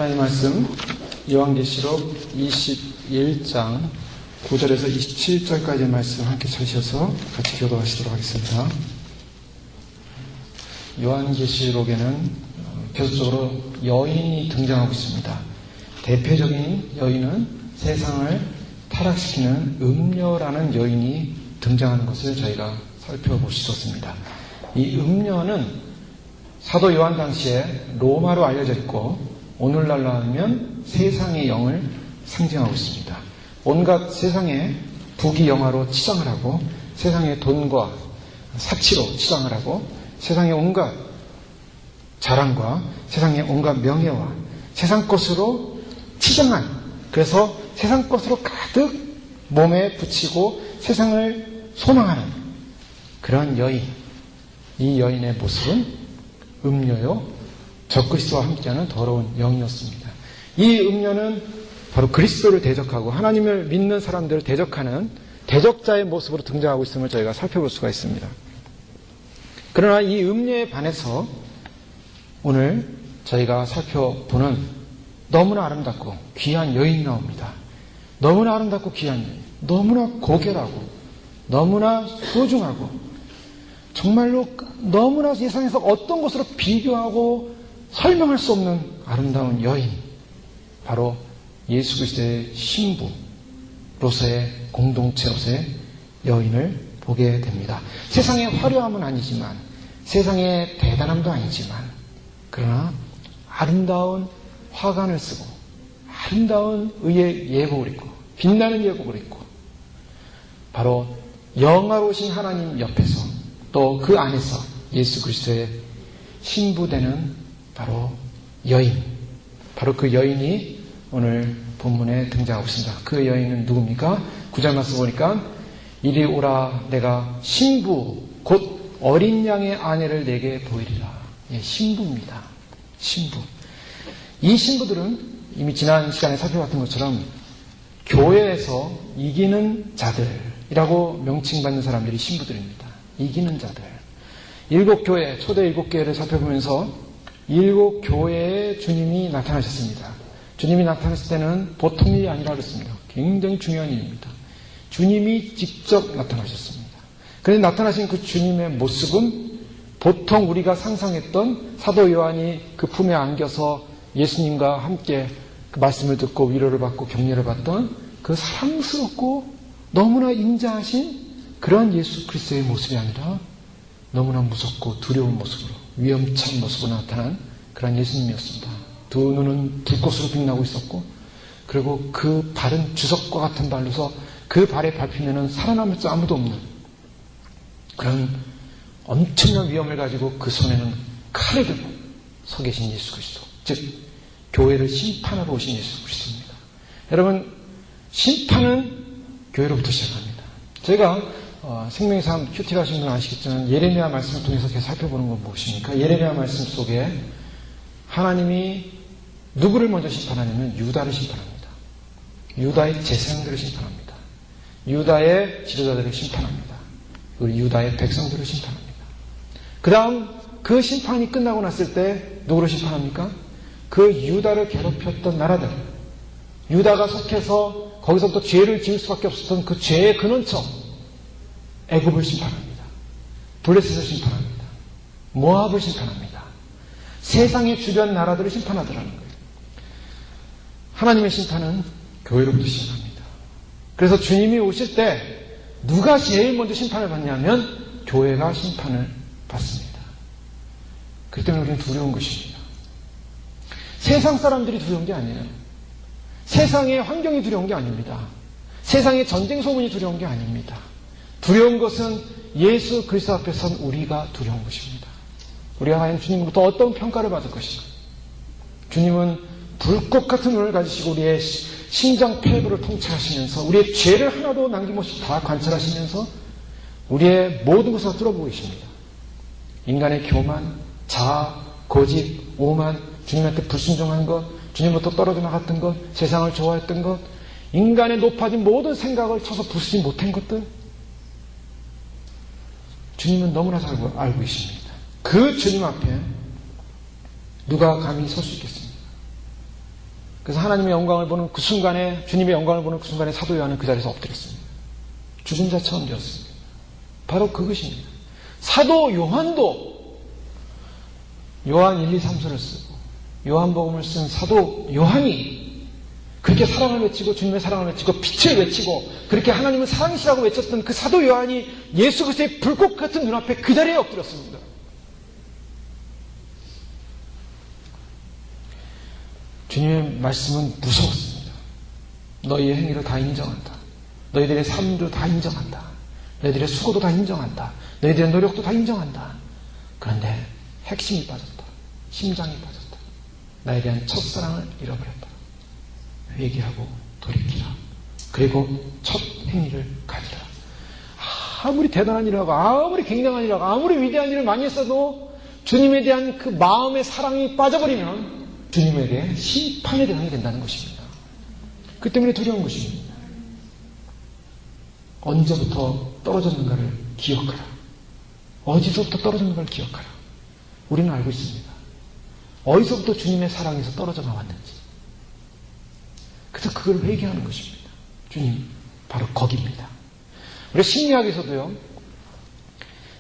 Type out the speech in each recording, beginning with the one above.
하나님의 말씀 요한계시록 21장 9절에서 27절까지의 말씀 함께 찾으셔서 같이 교도하시도록 하겠습니다. 요한계시록에는 계속적으로 여인이 등장하고 있습니다. 대표적인 여인은 세상을 타락시키는 음녀라는 여인이 등장하는 것을 저희가 살펴볼 수 있었습니다. 이 음녀는 사도 요한 당시에 로마로 알려져 있고 오늘날로 하면 세상의 영을 상징하고 있습니다. 온갖 세상의 부귀영화로 치장을 하고 세상의 돈과 사치로 치장을 하고 세상의 온갖 자랑과 세상의 온갖 명예와 세상 것으로 치장한, 그래서 세상 것으로 가득 몸에 붙이고 세상을 소망하는 그런 여인, 이 여인의 모습은 음녀요 적그리스도와 함께하는 더러운 영이었습니다. 이 음녀는 바로 그리스도를 대적하고 하나님을 믿는 사람들을 대적하는 대적자의 모습으로 등장하고 있음을 저희가 살펴볼 수가 있습니다. 그러나 이 음녀에 반해서 오늘 저희가 살펴보는 너무나 아름답고 귀한 여인이 나옵니다. 너무나 아름답고 귀한 여인, 너무나 고결하고 너무나 소중하고 정말로 너무나 세상에서 어떤 것으로 비교하고 설명할 수 없는 아름다운 여인, 바로 예수 그리스도의 신부로서의 공동체로서의 여인을 보게 됩니다. 세상의 화려함은 아니지만, 세상의 대단함도 아니지만, 그러나 아름다운 화관을 쓰고 아름다운 의의 예복을 입고 빛나는 예복을 입고 바로 영화로우신 하나님 옆에서 또 그 안에서 예수 그리스도의 신부되는 바로 여인, 바로 그 여인이 오늘 본문에 등장하고 있습니다. 그 여인은 누굽니까? 9절 말씀 보니까 이리 오라, 내가 신부 곧 어린 양의 아내를 내게 보이리라. 예, 신부입니다. 신부. 이 신부들은 이미 지난 시간에 살펴봤던 것처럼 교회에서 이기는 자들이라고 명칭받는 사람들이 신부들입니다. 이기는 자들. 일곱 교회, 초대 일곱 교회를 살펴보면서 일곱 교회에 주님이 나타나셨습니다. 주님이 나타났을 때는 보통 일이 아니라 그랬습니다. 굉장히 중요한 일입니다. 주님이 직접 나타나셨습니다. 그런데 나타나신 그 주님의 모습은 보통 우리가 상상했던 사도 요한이 그 품에 안겨서 예수님과 함께 그 말씀을 듣고 위로를 받고 격려를 받던 그 사랑스럽고 너무나 인자하신 그런 예수 그리스도의 모습이 아니라 너무나 무섭고 두려운 모습으로, 위험찬 모습으로 나타난 그런 예수님이었습니다. 두 눈은 불꽃으로 빛나고 있었고, 그리고 그 발은 주석과 같은 발로서 그 발에 밟히면 살아남을 수 아무도 없는 그런 엄청난 위험을 가지고 그 손에는 칼을 들고 서 계신 예수 그리스도, 즉 교회를 심판하러 오신 예수 그리스도입니다. 여러분, 심판은 교회로부터 시작합니다. 제가 생명의 삶 큐티를 하신 분은 아시겠지만 예레미야 말씀을 통해서 계속 살펴보는 건 무엇입니까? 예레미야 말씀 속에 하나님이 누구를 먼저 심판하냐면 유다를 심판합니다. 유다의 재생들을 심판합니다. 유다의 지도자들을 심판합니다. 그리고 유다의 백성들을 심판합니다. 그 다음 그 심판이 끝나고 났을 때 누구를 심판합니까? 그 유다를 괴롭혔던 나라들, 유다가 속해서 거기서부터 죄를 지을 수밖에 없었던 그 죄의 근원처 애굽을 심판합니다. 블레셋을 심판합니다. 모압을 심판합니다. 세상의 주변 나라들을 심판하더라는 거예요. 하나님의 심판은 교회로부터 시작합니다. 그래서 주님이 오실 때 누가 제일 먼저 심판을 받냐면 교회가 심판을 받습니다. 그렇기 때문에 우리는 두려운 것입니다. 세상 사람들이 두려운 게 아니에요. 세상의 환경이 두려운 게 아닙니다. 세상의 전쟁 소문이 두려운 게 아닙니다. 두려운 것은 예수 그리스도 앞에 선 우리가 두려운 것입니다. 우리가 과연 주님으로부터 어떤 평가를 받을 것인가? 주님은 불꽃 같은 눈을 가지시고 우리의 심장 폐부를 통찰하시면서 우리의 죄를 하나도 남김없이 다 관찰하시면서 우리의 모든 것을 뚫어보고 계십니다. 인간의 교만, 자아, 고집, 오만, 주님한테 불순종한 것, 주님부터 떨어져 나갔던 것, 세상을 좋아했던 것, 인간의 높아진 모든 생각을 쳐서 부수지 못한 것들, 주님은 너무나 잘 알고 계십니다. 그 주님 앞에 누가 감히 설 수 있겠습니까? 그래서 하나님의 영광을 보는 그 순간에, 주님의 영광을 보는 그 순간에 사도 요한은 그 자리에서 엎드렸습니다. 죽은 자처럼 되었습니다. 바로 그것입니다. 사도 요한도 요한 1, 2, 3서를 쓰고 요한복음을 쓴 사도 요한이 그렇게 사랑을 외치고 주님의 사랑을 외치고 빛을 외치고 그렇게 하나님을 사랑이시라고 외쳤던 그 사도 요한이 예수 그리스도의 불꽃 같은 눈앞에 그 자리에 엎드렸습니다. 주님의 말씀은 무서웠습니다. 너희의 행위를 다 인정한다. 너희들의 삶도 다 인정한다. 너희들의 수고도 다 인정한다. 너희들의 노력도 다 인정한다. 그런데 핵심이 빠졌다. 심장이 빠졌다. 나에 대한 첫사랑을 잃어버렸다. 회개하고 돌이키라. 그리고 첫 행위를 가지라. 아무리 대단한 일을 하고 아무리 굉장한 일을 하고 아무리 위대한 일을 많이 했어도 주님에 대한 그 마음의 사랑이 빠져버리면 주님에게 심판의 대상이 된다는 것입니다. 그 때문에 두려운 것입니다. 언제부터 떨어졌는가를 기억하라. 어디서부터 떨어졌는가를 기억하라. 우리는 알고 있습니다. 어디서부터 주님의 사랑에서 떨어져 나왔는지. 그래서 그걸 회개하는 것입니다. 주님, 바로 거기입니다. 우리 심리학에서도요,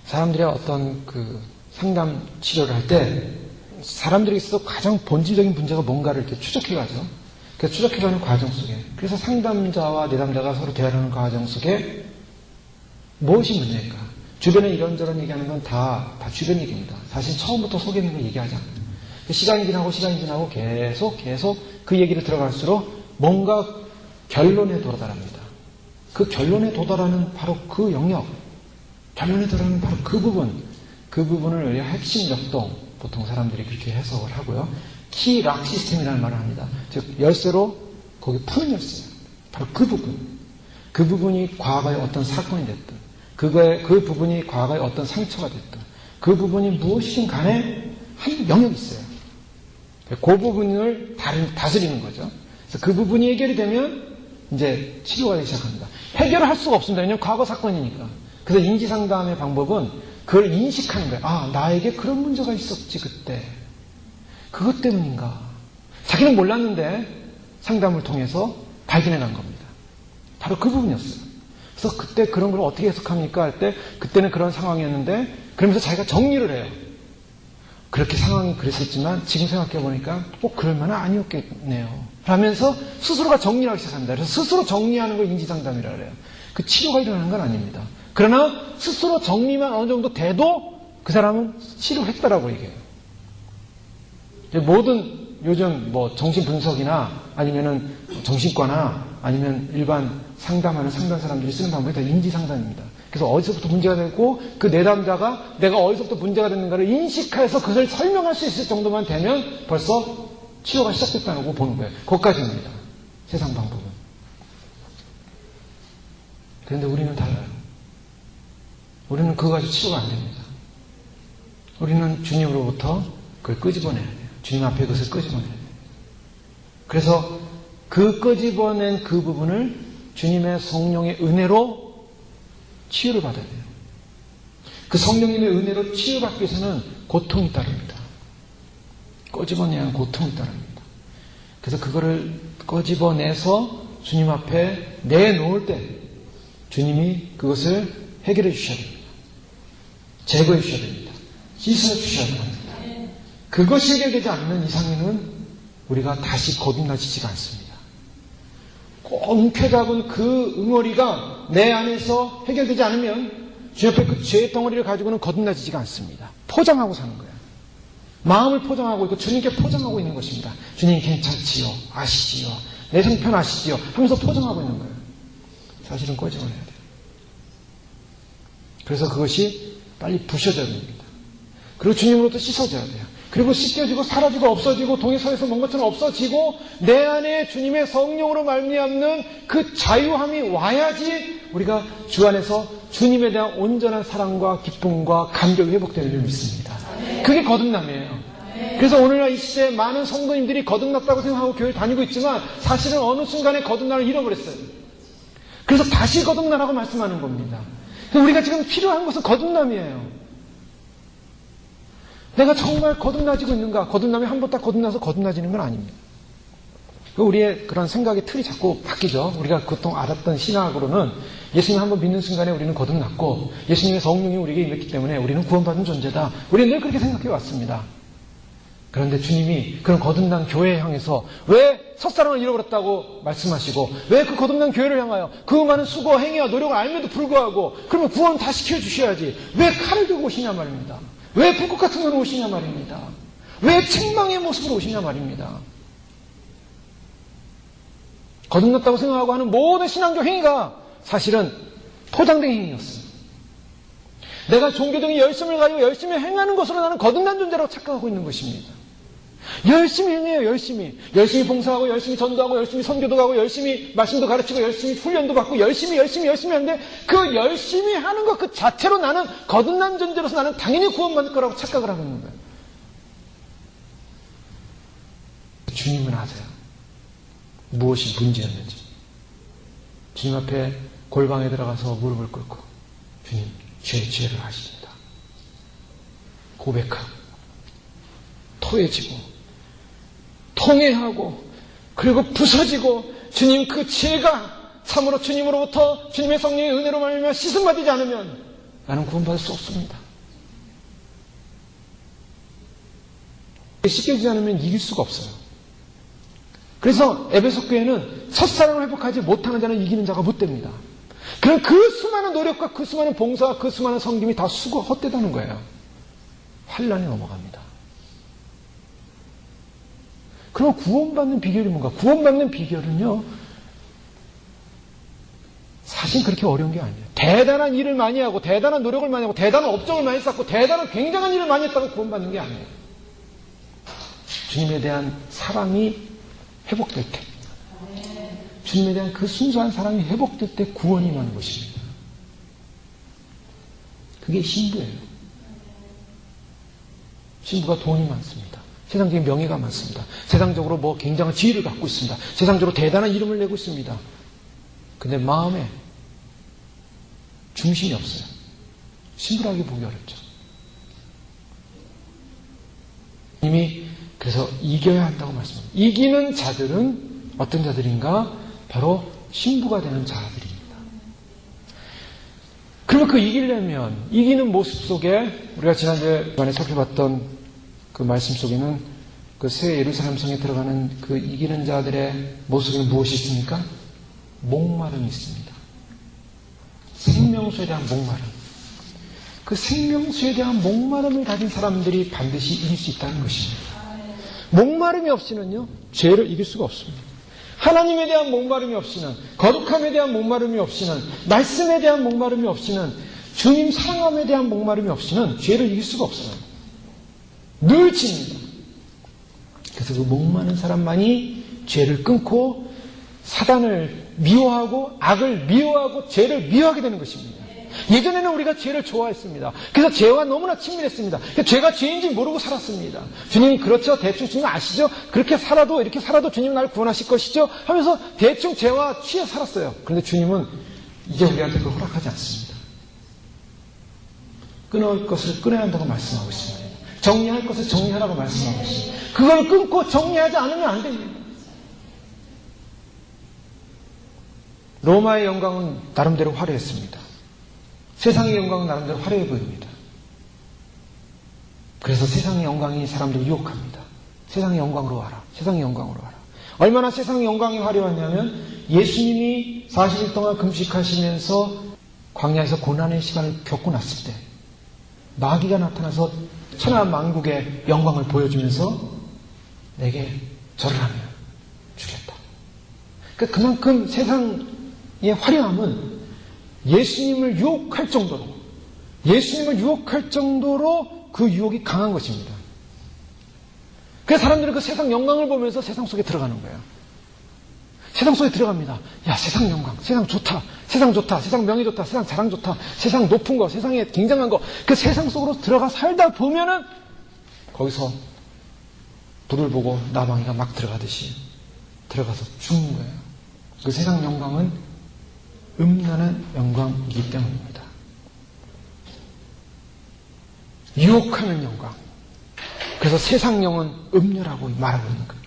사람들의 어떤 그 상담 치료를 할 때 사람들에게 있어서 가장 본질적인 문제가 뭔가를 이렇게 추적해가죠. 그래서 추적해가는 과정 속에, 그래서 상담자와 내담자가 서로 대화하는 과정 속에 무엇이 문제일까? 주변에 이런저런 얘기하는 건 다 주변 얘기입니다. 사실 처음부터 속에 있는 걸 얘기하지 않아요. 시간이 지나고 계속 그 얘기를 들어갈수록 뭔가 결론에 도달합니다. 그 결론에 도달하는 바로 그 영역, 결론에 도달하는 바로 그 부분을 핵심 역동, 보통 사람들이 그렇게 해석을 하고요. 키 락 시스템이라는 말을 합니다. 즉 열쇠로 거기 푸는 열쇠예요. 바로 그 부분. 그 부분이 과거에 어떤 사건이 됐든, 그 부분이 과거에 어떤 상처가 됐든, 그 부분이 무엇이든 간에 한 영역이 있어요. 그 부분을 다스리는 거죠. 그래서 그 부분이 해결이 되면 이제 치료가 되기 시작합니다. 해결을 할 수가 없습니다. 왜냐하면 과거 사건이니까. 그래서 인지상담의 방법은 그걸 인식하는 거예요. 아, 나에게 그런 문제가 있었지 그때. 그것 때문인가. 자기는 몰랐는데 상담을 통해서 발견해간 겁니다. 바로 그 부분이었어요. 그래서 그때 그런 걸 어떻게 해석합니까? 할 때 그때는 그런 상황이었는데 그러면서 자기가 정리를 해요. 그렇게 상황이 그랬었지만 지금 생각해보니까 꼭 그럴 만은 아니었겠네요. 라면서 스스로가 정리하기 시작합니다. 그래서 스스로 정리하는 걸 인지상담이라고 해요. 그 치료가 일어나는 건 아닙니다. 그러나 스스로 정리만 어느 정도 돼도 그 사람은 치료했다라고 얘기해요. 모든 요즘 뭐 정신분석이나 아니면은 정신과나 아니면 일반 상담하는 상담 사람들이 쓰는 방법이 다 인지상담입니다. 그래서 어디서부터 문제가 됐고 그 내담자가 내가 어디서부터 문제가 됐는가를 인식해서 그것을 설명할 수 있을 정도만 되면 벌써 치료가 시작됐다고 보는 거예요. 거기까지입니다. 세상 방법은. 그런데 우리는 달라요. 우리는 그거 가지고 치료가 안 됩니다. 우리는 주님으로부터 그걸 끄집어내야 돼요. 주님 앞에 그것을 끄집어내야 돼요. 그래서 그 끄집어낸 그 부분을 주님의 성령의 은혜로 치유를 받아야 돼요. 그 성령님의 은혜로 치유받기 위해서는 고통이 따릅니다. 꺼집어내야 하는 고통이 따릅니다. 그래서 그거를 꺼집어내서 주님 앞에 내놓을 때 주님이 그것을 해결해 주셔야 됩니다. 제거해 주셔야 됩니다. 씻어 주셔야 됩니다. 그것이 해결되지 않는 이상에는 우리가 다시 거듭나지지가 않습니다. 꽁쾌 잡은 그 응어리가 내 안에서 해결되지 않으면 주 옆에 그 죄의 덩어리를 가지고는 거듭나지지가 않습니다. 포장하고 사는 거예요. 마음을 포장하고 있고 주님께 포장하고 있는 것입니다. 주님 괜찮지요? 아시지요? 내 형편 아시지요? 하면서 포장하고 있는 거예요. 사실은 꺼져버려야 돼요. 그래서 그것이 빨리 부셔져야 됩니다. 그리고 주님으로부터 씻어져야 돼요. 그리고 씻겨지고 사라지고 없어지고 동해서에서 먼 것처럼 없어지고 내 안에 주님의 성령으로 말미암는 그 자유함이 와야지 우리가 주 안에서 주님에 대한 온전한 사랑과 기쁨과 감격이 회복되는 줄 믿습니다. 그게 거듭남이에요. 그래서 오늘날 이 시대에 많은 성도님들이 거듭났다고 생각하고 교회를 다니고 있지만 사실은 어느 순간에 거듭남을 잃어버렸어요. 그래서 다시 거듭나라고 말씀하는 겁니다. 우리가 지금 필요한 것은 거듭남이에요. 내가 정말 거듭나지고 있는가? 거듭남이 한 번 딱 거듭나서 거듭나지는 건 아닙니다. 우리의 그런 생각의 틀이 자꾸 바뀌죠. 우리가 보통 알았던 신학으로는 예수님 한번 믿는 순간에 우리는 거듭났고 예수님의 성령이 우리에게 임했기 때문에 우리는 구원받은 존재다. 우리는 늘 그렇게 생각해 왔습니다. 그런데 주님이 그런 거듭난 교회에 향해서 왜 첫사랑을 잃어버렸다고 말씀하시고 왜 그 거듭난 교회를 향하여 그 많은 수고, 행위와 노력을 알면도 불구하고 그러면 구원 다 시켜주셔야지 왜 칼을 들고 오시냐 말입니다. 왜 불꽃 같은 걸 오시냐 말입니다. 왜 책망의 모습으로 오시냐 말입니다. 거듭났다고 생각하고 하는 모든 신앙적 행위가 사실은 포장된 행위였어요. 내가 종교적인 열심을 가지고 열심히 행하는 것으로 나는 거듭난 존재라고 착각하고 있는 것입니다. 열심히 행해요. 열심히 봉사하고 열심히 전도하고 열심히 선교도 가고 열심히 말씀도 가르치고 열심히 훈련도 받고 열심히 하는데 그 열심히 하는 것 그 자체로 나는 거듭난 존재로서 나는 당연히 구원받을 거라고 착각을 하고 있는 거예요. 주님은 아세요. 무엇이 문제였는지. 주님 앞에 골방에 들어가서 무릎을 꿇고 주님 죄를 아십니다. 고백하고 토해지고 통회하고 그리고 부서지고 주님 그 죄가 참으로 주님으로부터 주님의 성령의 은혜로 말미암아 씻음받지 않으면 나는 구원받을 수 없습니다. 씻겨지지 않으면 이길 수가 없어요. 그래서 에베소 교회는 첫사랑을 회복하지 못하는 자는 이기는 자가 못 됩니다. 그럼 그 수많은 노력과 그 수많은 봉사와 그 수많은 섬김이 다 수고 헛되다는 거예요. 환란이 넘어갑니다. 그럼 구원받는 비결이 뭔가? 구원받는 비결은요, 사실 그렇게 어려운 게 아니에요. 대단한 일을 많이 하고, 대단한 노력을 많이 하고, 대단한 업적을 많이 쌓고, 대단한 굉장한 일을 많이 했다고 구원받는 게 아니에요. 주님에 대한 사랑이 회복될 때, 주님에 대한 그 순수한 사랑이 회복될 때 구원이 임하는 것입니다. 그게 신부예요. 신부가 돈이 많습니다. 세상적인 명예가 많습니다. 세상적으로 뭐 굉장한 지위를 갖고 있습니다. 세상적으로 대단한 이름을 내고 있습니다. 근데 마음에 중심이 없어요. 신부라기 보기 어렵죠. 이미 그래서 이겨야 한다고 말씀합니다. 이기는 자들은 어떤 자들인가? 바로 신부가 되는 자들입니다. 그러면 그 이기려면 이기는 모습 속에 우리가 지난주에 살펴봤던 그 말씀 속에는 그 새 예루살렘 성에 들어가는 그 이기는 자들의 모습에는 무엇이 있습니까? 목마름이 있습니다. 생명수에 대한 목마름. 그 생명수에 대한 목마름을 가진 사람들이 반드시 이길 수 있다는 것입니다. 목마름이 없이는요, 죄를 이길 수가 없습니다. 하나님에 대한 목마름이 없이는, 거룩함에 대한 목마름이 없이는, 말씀에 대한 목마름이 없이는, 주님 사랑함에 대한 목마름이 없이는 죄를 이길 수가 없어요. 늘 집니다. 그래서 그 목마른 사람만이 죄를 끊고 사단을 미워하고 악을 미워하고 죄를 미워하게 되는 것입니다. 예전에는 우리가 죄를 좋아했습니다. 그래서 죄와 너무나 친밀했습니다. 죄가 죄인지 모르고 살았습니다. 주님이 그렇죠. 대충 주님 아시죠? 그렇게 살아도 이렇게 살아도 주님 나를 구원하실 것이죠? 하면서 대충 죄와 취해 살았어요. 그런데 주님은 이제 우리한테 그걸 허락하지 않습니다. 끊을 것을 끊어야 한다고 말씀하고 있습니다. 정리할 것을 정리하라고 말씀하고 있습니다. 그걸 끊고 정리하지 않으면 안 됩니다. 로마의 영광은 나름대로 화려했습니다. 세상의 영광은 나름대로 화려해 보입니다. 그래서 세상의 영광이 사람들을 유혹합니다. 세상의 영광으로 와라. 세상의 영광으로 와라. 얼마나 세상의 영광이 화려하냐면 예수님이 40일 동안 금식하시면서 광야에서 고난의 시간을 겪고 났을 때 마귀가 나타나서 천하 만국의 영광을 보여주면서 내게 절을 하면 주겠다. 그만큼 세상의 화려함은 예수님을 유혹할 정도로 그 유혹이 강한 것입니다. 그래서 사람들은 그 세상 영광을 보면서 세상 속에 들어가는 거예요. 세상 속에 들어갑니다. 야, 세상 영광, 세상 좋다, 세상 명예 좋다, 세상 자랑 좋다, 세상 높은 거, 세상에 굉장한 거, 그 세상 속으로 들어가 살다 보면은 거기서 불을 보고 나방이가 막 들어가듯이 들어가서 죽는 거예요. 그 세상 영광은 음란한 영광이기 때문입니다. 유혹하는 영광. 그래서 세상 영은 음녀라고 말하고 있는 거예요.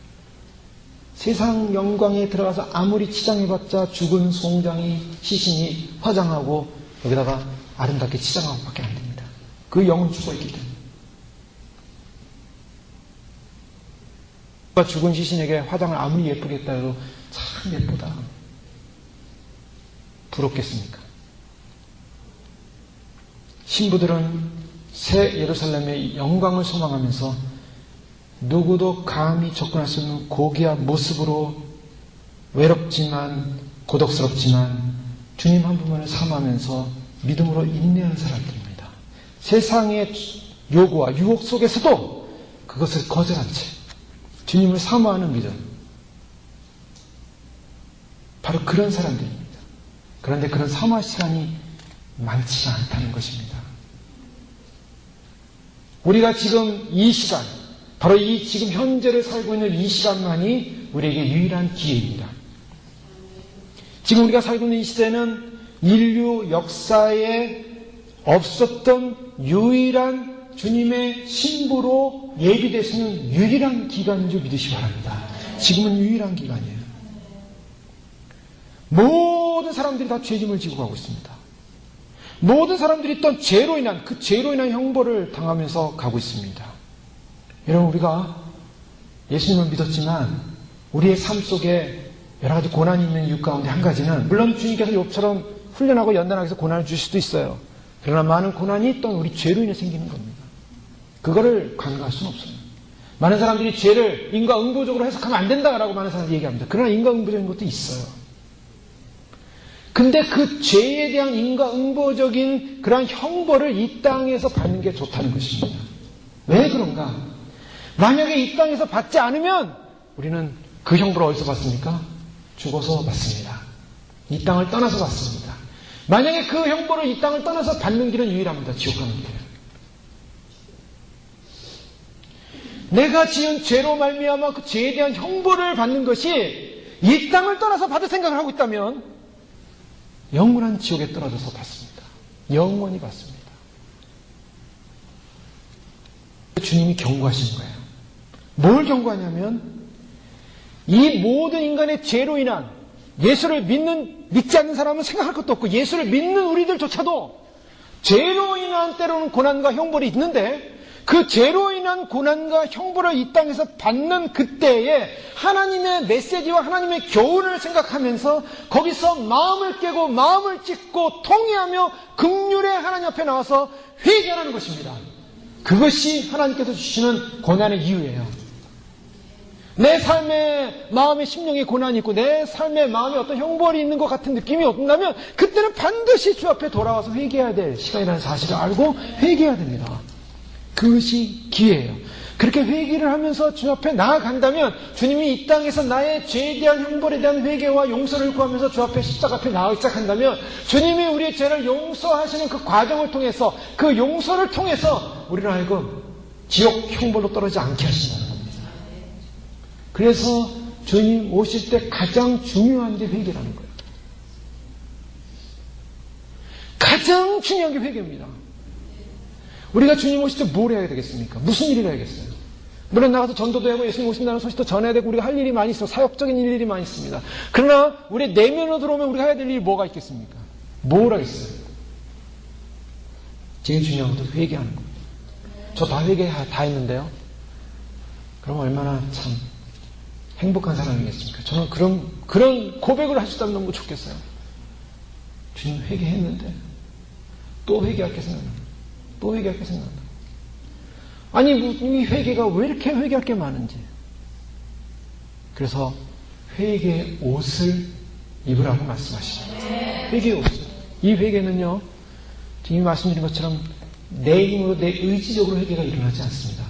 세상 영광에 들어가서 아무리 치장해봤자 죽은 송장이 시신이 화장하고 여기다가 아름답게 치장하고 밖에 안 됩니다. 그 영은 죽어있기 때문에. 죽은 시신에게 화장을 아무리 예쁘게 했다 해도 참 예쁘다. 부럽겠습니까? 신부들은 새 예루살렘의 영광을 소망하면서 누구도 감히 접근할 수 없는 고귀한 모습으로 외롭지만 고독스럽지만 주님 한 분만을 사모하면서 믿음으로 인내하는 사람들입니다. 세상의 요구와 유혹 속에서도 그것을 거절한 채 주님을 사모하는 믿음, 바로 그런 사람들입니다. 그런데 그런 사모할 시간이 많지가 않다는 것입니다. 우리가 지금 이 시간, 바로 이 지금 현재를 살고 있는 이 시간만이 우리에게 유일한 기회입니다. 지금 우리가 살고 있는 이 시대는 인류 역사에 없었던 유일한 주님의 신부로 예비될 수 있는 유일한 기간인 줄 믿으시기 바랍니다. 지금은 유일한 기간이에요. 모든 사람들이 다 죄짐을 지고 가고 있습니다. 모든 사람들이 또 죄로 인한 형벌을 당하면서 가고 있습니다. 여러분, 우리가 예수님을 믿었지만 우리의 삶 속에 여러 가지 고난이 있는 이유 가운데 한 가지는, 물론 주님께서 욥처럼 훈련하고 연단하기 위해서 고난을 주실 수도 있어요. 그러나 많은 고난이 또한 우리 죄로 인해 생기는 겁니다. 그거를 간과할 수는 없어요. 많은 사람들이 죄를 인과응보적으로 해석하면 안 된다라고 많은 사람들이 얘기합니다. 그러나 인과응보적인 것도 있어요. 근데 그 죄에 대한 인과응보적인 그러한 형벌을 이 땅에서 받는 게 좋다는 것입니다. 왜 그런가? 만약에 이 땅에서 받지 않으면 우리는 그 형벌을 어디서 받습니까? 죽어서 받습니다. 이 땅을 떠나서 받습니다. 만약에 그 형벌을 이 땅을 떠나서 받는 길은 유일합니다. 지옥 가는 길이에요. 내가 지은 죄로 말미암아 그 죄에 대한 형벌을 받는 것이 이 땅을 떠나서 받을 생각을 하고 있다면 영원한 지옥에 떨어져서 받습니다. 영원히 받습니다. 주님이 경고하시는 거예요. 뭘 경고하냐면 이 모든 인간의 죄로 인한, 예수를 믿지 않는 사람은 생각할 것도 없고 예수를 믿는 우리들조차도 죄로 인한 때로는 고난과 형벌이 있는데, 그 죄로 인한 고난과 형벌을 이 땅에서 받는 그때에 하나님의 메시지와 하나님의 교훈을 생각하면서 거기서 마음을 깨고 마음을 찢고 통회하며 긍휼의 하나님 앞에 나와서 회개하는 것입니다. 그것이 하나님께서 주시는 고난의 이유예요. 내 삶에 마음의 심령의 고난이 있고 내 삶의 마음에 어떤 형벌이 있는 것 같은 느낌이 온다면 그때는 반드시 주 앞에 돌아와서 회개해야 될 시간이라는 사실을 알고 회개해야 됩니다. 그것이 기회예요. 그렇게 회개를 하면서 주 앞에 나아간다면 주님이 이 땅에서 나의 죄에 대한 형벌에 대한 회개와 용서를 구하면서 주 앞에 십자가 앞에 나아가기 시작한다면 주님이 우리의 죄를 용서하시는 그 과정을 통해서, 그 용서를 통해서 우리를 하여금 지옥 형벌로 떨어지지 않게 하신다는 겁니다. 그래서 주님 오실 때 가장 중요한 게 회개라는 거예요. 가장 중요한 게 회개입니다. 우리가 주님 오실 때 뭘 해야 되겠습니까? 무슨 일을 해야겠어요? 물론 나가서 전도도 하고 예수님 오신다는 소식도 전해야 되고 우리가 할 일이 많이 있어요. 사역적인 일들이 많이 있습니다. 그러나 우리 내면으로 들어오면 우리가 해야 될 일이 뭐가 있겠습니까? 뭘 하겠어요? 제일 중요한 것은 회개하는 겁니다. 저 다 회개 다 했는데요. 그럼 얼마나 참 행복한 사람이겠습니까? 저는 그런 고백을 하셨다면 너무 좋겠어요. 주님 회개했는데 또 회개할 게 생각납니다. 또 회개할 게 생각난다. 아니, 이 회개가 왜 이렇게 회개할 게 많은지. 그래서 회개의 옷을 입으라고 말씀하십니다. 회개의 옷을. 이 회개는요, 지금 말씀드린 것처럼 내 힘으로, 내 의지적으로 회개가 일어나지 않습니다.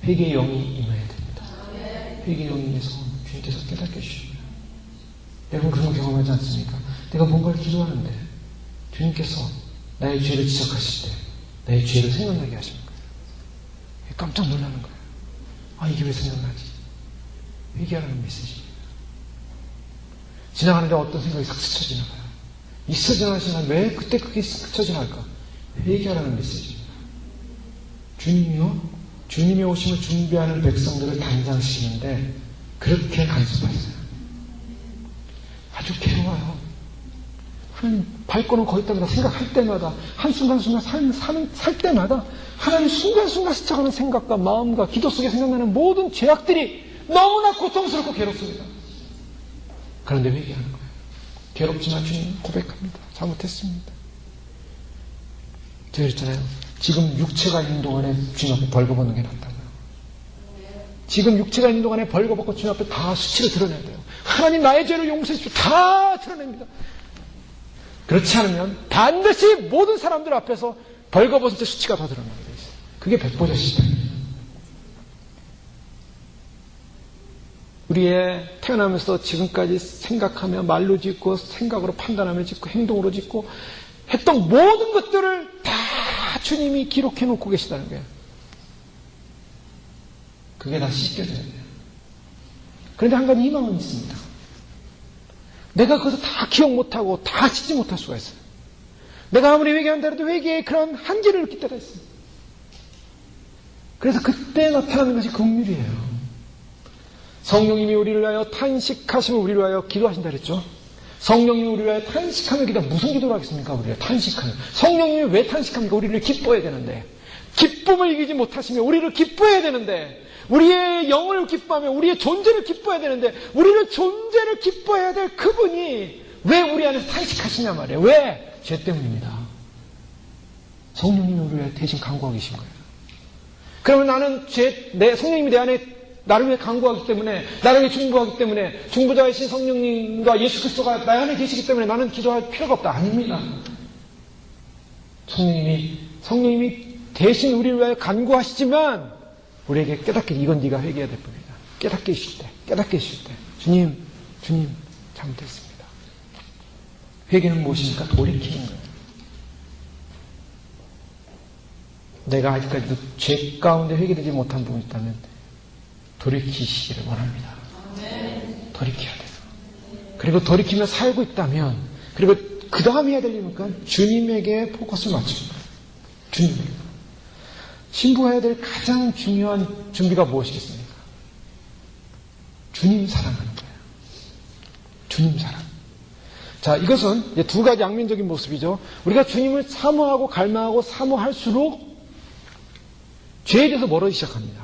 회개의 영이 임해야 됩니다. 회개의 영이 임해서 주님께서 깨닫게 해주십니다. 여러분 그런 거 경험하지 않습니까? 내가 뭔가를 기도하는데 주님께서 나의 죄를 지적하실 때 나의 죄를 생각나게 하시는 거예요. 깜짝 놀라는 거예요. 아, 이게 왜 생각나지? 회개하라는 메시지입니다. 지나가는데 어떤 생각이 싹 스쳐 지나가요. 스쳐 지나가는 시간 왜 그때 그게 스쳐 지나갈까? 회개하라는 메시지입니다. 주님이요, 주님의 오심을 준비하는 백성들을 단장시키는데 그렇게 간섭했어요. 아주 괴로워요. 하나님 발걸음 거기 때마다 생각할 때마다 한순간순간 살 때마다 하나님 순간순간 스쳐가는 생각과 마음과 기도 속에 생각나는 모든 죄악들이 너무나 고통스럽고 괴롭습니다. 그런데 회개하는 거예요. 괴롭지만 주님 고백합니다. 잘못했습니다. 제가 그랬잖아요. 지금 육체가 있는 동안에 주님 앞에 벌거벗는 게 낫다고요. 지금 육체가 있는 동안에 벌거벗고 주님 앞에 다 수치를 드러내야 돼요. 하나님 나의 죄를 용서해 주십시오. 다 드러냅니다. 그렇지 않으면 반드시 모든 사람들 앞에서 벌거벗은 채 수치가 더 드러나게 돼 있어요. 그게 백보자 시대입니다. 우리의 태어나면서 지금까지 생각하며 말로 짓고 생각으로 판단하며 짓고 행동으로 짓고 했던 모든 것들을 다 주님이 기록해 놓고 계시다는 거예요. 그게 다 씻겨져야 돼요. 그런데 한 가지 희망은 있습니다. 내가 그것을 다 기억 못하고 다 씻지 못할 수가 있어요. 내가 아무리 회개한다 해도 회개에 그런 한계를 느낄 때가 있어요. 그래서 그때 나타나는 것이 긍휼이에요. 성령님이 우리를 위하여 탄식하시면 우리를 위하여 기도하신다 그랬죠. 성령님이 우리를 위하여 탄식하며 기도, 무슨 기도를 하겠습니까? 우리를 탄식하며. 성령님이 왜 탄식합니까? 우리를 기뻐해야 되는데. 기쁨을 이기지 못하시며 우리를 기뻐해야 되는데, 우리의 영을 기뻐하며 우리의 존재를 기뻐해야 되는데, 우리를 존재를 기뻐해야 될 그분이 왜 우리 안에서 탄식하시냐 말이에요. 왜? 죄 때문입니다. 성령님이 우리를 위해 대신 간구하고 계신 거예요. 그러면 나는 성령님이 내 안에 나를 위해 간구하기 때문에, 나를 위해 중보하기 때문에, 중보자이신 성령님과 예수 그리스도가 나 안에 계시기 때문에 나는 기도할 필요가 없다. 아닙니다. 성령님이 대신 우리를 위해 간구하시지만 우리에게 깨닫게, 이건 네가 회개해야 될 뿐이다. 깨닫게 해주실 때 주님 잘못했습니다. 회개는 무엇입니까? 돌이키는 거예요. 내가 아직까지도 죄 가운데 회개되지 못한 부분이 있다면 돌이키시기를 원합니다. 돌이켜야 돼요. 그리고 돌이키며 살고 있다면, 그리고 그 다음 해야 될 일이니까 주님에게 포커스를 맞추는 거예요. 주님에게. 신부해야 될 가장 중요한 준비가 무엇이겠습니까? 주님 사랑하는 거예요. 주님 사랑. 자, 이것은 이제 두 가지 양면적인 모습이죠. 우리가 주님을 사모하고 갈망하고 사모할수록 죄에 대해서 멀어지기 시작합니다.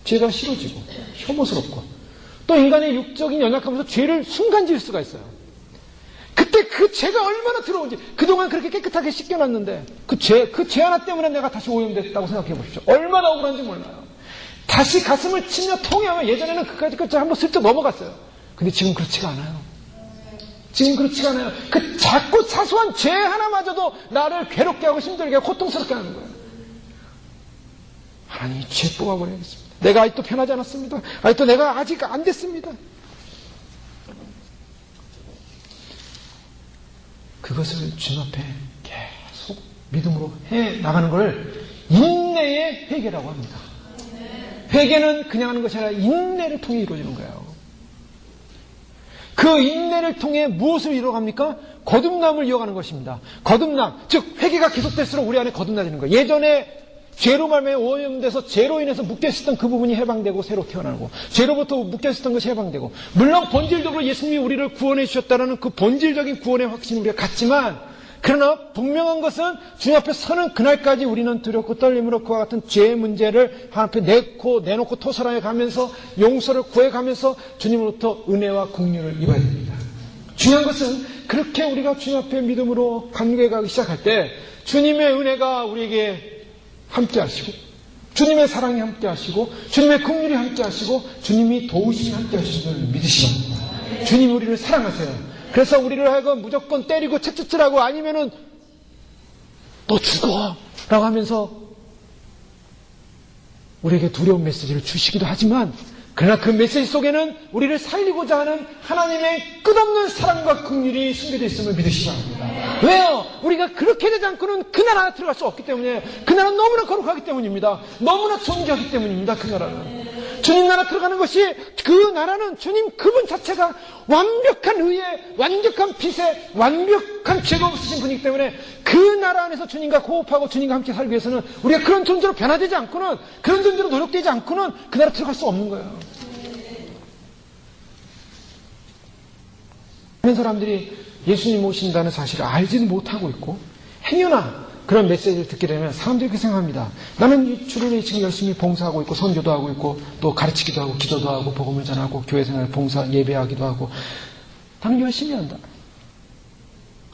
죄가 싫어지고 혐오스럽고, 또 인간의 육적인 연약함에서 죄를 순간 지을 수가 있어요. 그때 그 죄가 얼마나 더러운지, 그동안 그렇게 깨끗하게 씻겨놨는데 그 죄 하나 때문에 내가 다시 오염됐다고 생각해 보십시오. 얼마나 억울한지 몰라요. 다시 가슴을 치며 통해하면, 예전에는 그까지 한번 슬쩍 넘어갔어요. 근데 지금 그렇지가 않아요. 그 자꾸 사소한 죄 하나마저도 나를 괴롭게 하고 힘들게 하고 고통스럽게 하는 거예요. 하나님, 죄 뽑아버려야겠습니다. 내가 아직도 편하지 않았습니다. 내가 아직 안 됐습니다. 그것을 주님 앞에 계속 믿음으로 해 나가는 걸 인내의 회개라고 합니다. 회개는 그냥 하는 것이 아니라 인내를 통해 이루어지는 거예요. 그 인내를 통해 무엇을 이루어갑니까? 거듭남을 이어가는 것입니다. 거듭남, 즉 회개가 계속될수록 우리 안에 거듭나지는 거예요. 예전에 죄로 말미암아 오염돼서 죄로 인해서 묶여있었던 그 부분이 해방되고 새로 태어나고, 죄로부터 묶여있었던 것이 해방되고, 물론 본질적으로 예수님이 우리를 구원해 주셨다는 그 본질적인 구원의 확신을 우리가 갖지만, 그러나 분명한 것은 주님 앞에 서는 그날까지 우리는 두렵고 떨림으로 그와 같은 죄의 문제를 하나님 앞에 내놓고 토설해 가면서 용서를 구해가면서 주님으로부터 은혜와 긍휼을 입어야 됩니다. 중요한 것은 그렇게 우리가 주님 앞에 믿음으로 간구해가기 시작할 때 주님의 은혜가 우리에게 함께 하시고, 주님의 사랑이 함께 하시고, 주님의 긍휼이 함께 하시고, 주님이 도우심이 함께 하시는 줄 믿으시기 바랍니다. 주님이 우리를 사랑하세요. 그래서 우리를 하여금 무조건 때리고 채찍질하고 아니면은 너 죽어! 라고 하면서 우리에게 두려운 메시지를 주시기도 하지만, 그러나 그 메시지 속에는 우리를 살리고자 하는 하나님의 끝없는 사랑과 긍휼이 숨겨져 있음을 믿으시기 바랍니다. 왜요? 우리가 그렇게 되지 않고는 그 나라 들어갈 수 없기 때문에, 그 나라는 너무나 거룩하기 때문입니다. 너무나 존귀하기 때문입니다. 그 나라는 주님 나라 들어가는 것이, 그 나라는 주님 그분 자체가 완벽한 의에, 완벽한 빛에, 완벽한 죄가 없으신 분이기 때문에 그 나라 안에서 주님과 호흡하고 주님과 함께 살기 위해서는 우리가 그런 존재로 변화되지 않고는, 그런 존재로 노력되지 않고는 그 나라 들어갈 수 없는 거예요. 많은 사람들이 예수님 오신다는 사실을 알지는 못하고 있고, 행여나 그런 메시지를 듣게 되면 사람들이 그렇게 생각합니다. 나는 이 주를 위해 지금 열심히 봉사하고 있고, 선교도 하고 있고, 또 가르치기도 하고, 기도도 하고, 복음을 전하고, 교회 생활 봉사, 예배하기도 하고, 나는 열심히 한다.